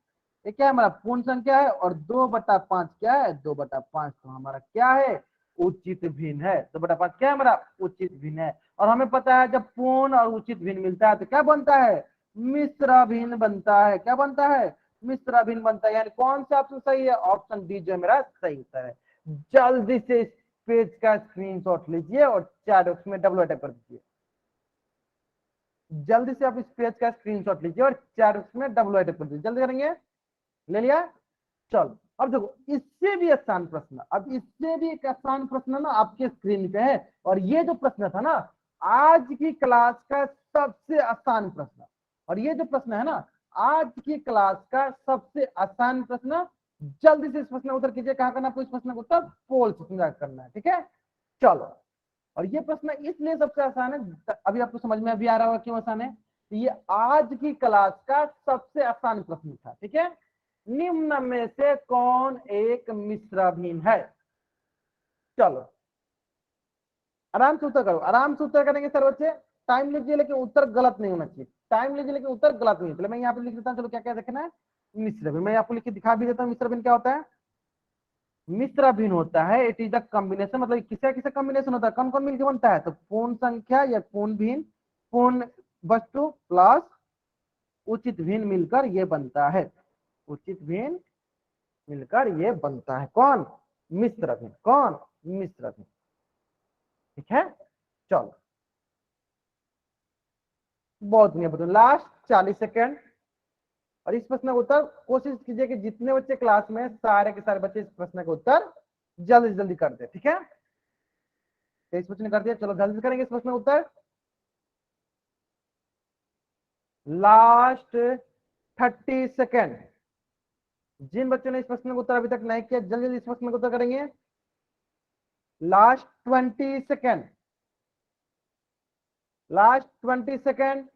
[SPEAKER 1] एक क्या है हमारा पूर्ण संख्या है। और 2/5 क्या है, 2/5 तो हमारा क्या है, उचित भिन्न है। 2/5 क्या है हमारा, उचित भिन्न है। और हमें पता है जब पूर्ण और उचित भिन्न मिलता है तो क्या बनता है, मिश्र भिन्न बनता है। क्या बनता है, मिश्र भिन्न बनता है। यानी कौन सा ऑप्शन सही है, ऑप्शन डी जो मेरा सही उत्तर है। जल्दी से इस पेज का स्क्रीनशॉट लीजिए और चैट बॉक्स में डबल अटैक कर दीजिए। जल्दी से आप इस पेज का स्क्रीनशॉट लीजिए और चैट बॉक्स में डबल अटैक कर दीजिए। जल्दी करेंगे, ले लिया। चलो अब देखो इससे भी आसान प्रश्न, अब इससे भी एक आसान प्रश्न ना आपके स्क्रीन पे है। और ये जो प्रश्न था ना आज की क्लास का सबसे आसान प्रश्न, और ये जो प्रश्न है ना आज की क्लास का सबसे आसान प्रश्न। जल्दी से इस प्रश्न का उत्तर कीजिए। कहां करना आपको इस प्रश्न का उत्तर, पोल सेक्शन में करना है। ठीक है, चलो। और ये प्रश्न इसलिए सबसे आसान है, अभी आपको समझ में अभी आ रहा होगा क्यों आसान है। ये आज की क्लास का सबसे आसान प्रश्न था। ठीक है, निम्न में से कौन एक मिश्र भिन्न है। चलो आराम से उत्तर करो, आराम से उत्तर करेंगे सर बच्चे। टाइम लीजिए लेकिन उत्तर गलत नहीं होना चाहिए, टाइम लीजिए लेकिन उत्तर गलत नहीं। चलो मैं यहाँ पे लिख देता हूँ, चलो क्या क्या देखना है, मिश्र भिन्न। मैं आपको लिख के दिखा भी देता हूँ मिश्र भिन्न क्या होता है। मिश्र भिन्न होता है, इट इज द कॉम्बिनेशन, मतलब किसका किसका कॉम्बिनेशन होता है, कौन कौन मिलकर बनता है, तो पूर्ण संख्या या पूर्ण भिन्न, पूर्ण वस्तु प्लस उचित भिन्न मिलकर ये बनता है, उचित भिन्न मिलकर ये बनता है कौन, मिश्र भिन्न। कौन, मिश्र भिन्न। ठीक है, चलो बहुत बढ़िया बताओ। Last 40 second. और इस प्रश्न का उत्तर कोशिश कीजिए कि जितने बच्चे क्लास में सारे के सारे बच्चे इस प्रश्न का उत्तर जल्दी से जल्दी कर दे। ठीक है, तो इस बच्चे ने कर दिया, चलो जल्दी से करेंगे इस प्रश्न का उत्तर। Last 30 second. जिन बच्चों ने इस प्रश्न का उत्तर अभी तक नहीं किया जल्दी जल्दी इस प्रश्न का उत्तर करेंगे। Last 20 second, last 20 second.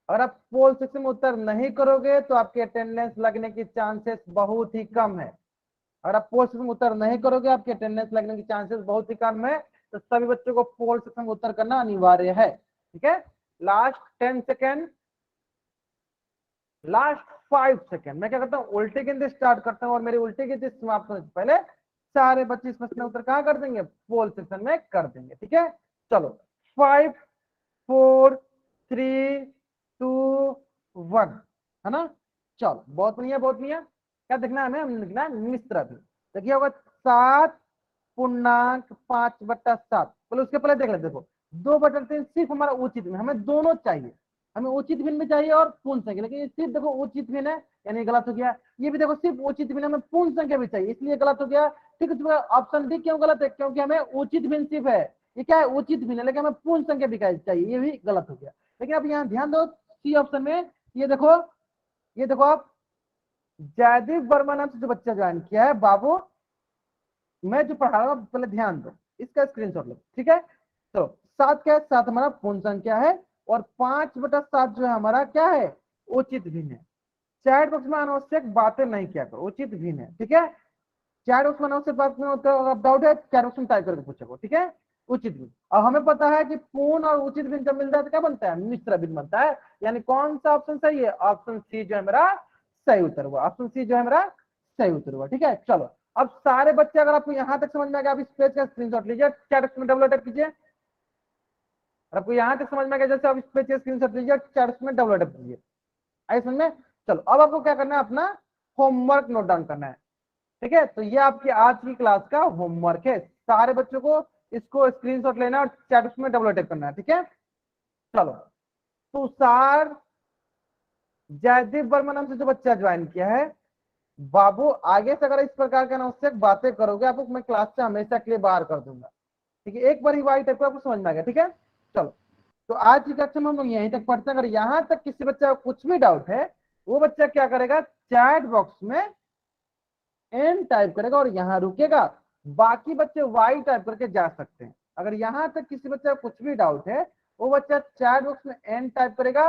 [SPEAKER 1] अगर आप पोल सेक्शन में उत्तर नहीं करोगे तो आपके अटेंडेंस लगने की चांसेस बहुत ही कम है। अगर आप पोल सेक्शन में उत्तर नहीं करोगे आपके अटेंडेंस लगने की चांसेस बहुत ही कम है। तो सभी बच्चों को पोल सेक्शन में उत्तर करना अनिवार्य है। ठीक है, लास्ट 10 सेकेंड, लास्ट 5 सेकेंड। मैं क्या करता हूँ उल्टे गिनती स्टार्ट करता हूँ और मेरी उल्टी गिनती समाप्त होने से पहले सारे बच्चे इस प्रश्न का उत्तर कहां कर देंगे, पोल सेक्शन में कर देंगे। ठीक है, चलो 5 4 3 2 1, है ना। चलो बहुत बढ़िया बहुत बढ़िया। क्या देखना है हमें, लिखना है मिश्र भिन्न। देखिए होगा 7 पूर्णांक 5/7। बोले उसके पहले देख लेते, देखो 2/3 सिर्फ हमारा उचित भिन्न, हमें दोनों चाहिए, हमें उचित भिन्न भी चाहिए और पूर्ण संख्या, लेकिन ये सिर्फ देखो उचित भिन्न है, यानी गलत हो गया। ये भी देखो सिर्फ उचित भिन्न, हमें पूर्ण संख्या भी चाहिए, इसलिए गलत हो गया। ठीक है, ऑप्शन डी क्यों गलत है? क्योंकि हमें उचित भिन्न सिर्फ है, ये क्या है? उचित भिन्न है, लेकिन हमें पूर्ण संख्या भी चाहिए, ये भी गलत हो गया। लेकिन अब यहाँ ध्यान दो सी ऑप्शन में, ये देखो, ये देखो आप, जयदीप वर्मा नाम से जो बच्चा ज्वाइन किया है, बाबू मैं जो पढ़ा रहा हूँ पहले ध्यान दो, इसका स्क्रीनशॉट लो, ठीक है। तो 7 क्या है? 7 हमारा पूर्ण संख्या है, और 5/7 जो है हमारा क्या है? उचित भिन्न है। चैट बॉक्स में अनावश्यक बातें नहीं किया करो, उचित भिन्न है, ठीक है। चैट बॉक्स में अनावश्यक बात में होता है, अगर डाउट है चैट बॉक्स में टाइप करके पूछो, ठीक है। उचित भिन्न, अब हमें पता है कि पूर्ण और उचित भिन्न जब मिलता है तो क्या बनता है? मिश्र भिन्न बनता है। यानी कौन सा ऑप्शन सही है? ऑप्शन सी जो है मेरा सही उत्तर हुआ, ऑप्शन सी जो है मेरा सही उत्तर हुआ, ठीक है। चलो अब सारे बच्चे, अगर आपको यहां तक समझ में आ गया, आप इस पेज का स्क्रीनशॉट लीजिए, चैट बॉक्स में डबल टैप कीजिए। आपको यहां तक समझ में आ गया, जैसे आप इस पेज का स्क्रीनशॉट लीजिए, चैट बॉक्स में डबल टैप कीजिए। आई समझ में? चलो अब आपको क्या करना है? अपना होमवर्क नोट डाउन करना है, ठीक है। तो ये आपकी आज की क्लास का होमवर्क है, सारे बच्चों को इसको स्क्रीनशॉट लेना और चैट बॉक्स में डबल टैप करना है, ठीक है। चलो, तुषार जयदीप वर्मा नाम से जो बच्चा ज्वाइन किया है, बाबू आगे से अगर इस प्रकार के अनावश्यक बातें करोगे, आपको मैं क्लास से हमेशा के लिए बाहर कर दूंगा, ठीक है। एक बार ही वाइट आपको समझ में आ गया, ठीक है। चलो, तो आज की कक्षा में हम लोग यहीं तक पढ़ते हैं। अगर यहां तक किसी बच्चा को कुछ भी डाउट है, वो बच्चा क्या करेगा? चैट बॉक्स में एन टाइप करेगा और यहाँ रुकेगा, बाकी बच्चे वाई टाइप करके जा सकते हैं। अगर यहां तक किसी बच्चे को कुछ भी डाउट है, वो बच्चा चैट बॉक्स में एन टाइप करेगा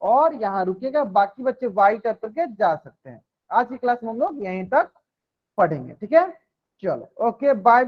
[SPEAKER 1] और यहाँ रुकेगा, बाकी बच्चे वाई टाइप करके जा सकते हैं। आज की क्लास में हम लोग यहीं तक पढ़ेंगे, ठीक है। चलो ओके, बाय।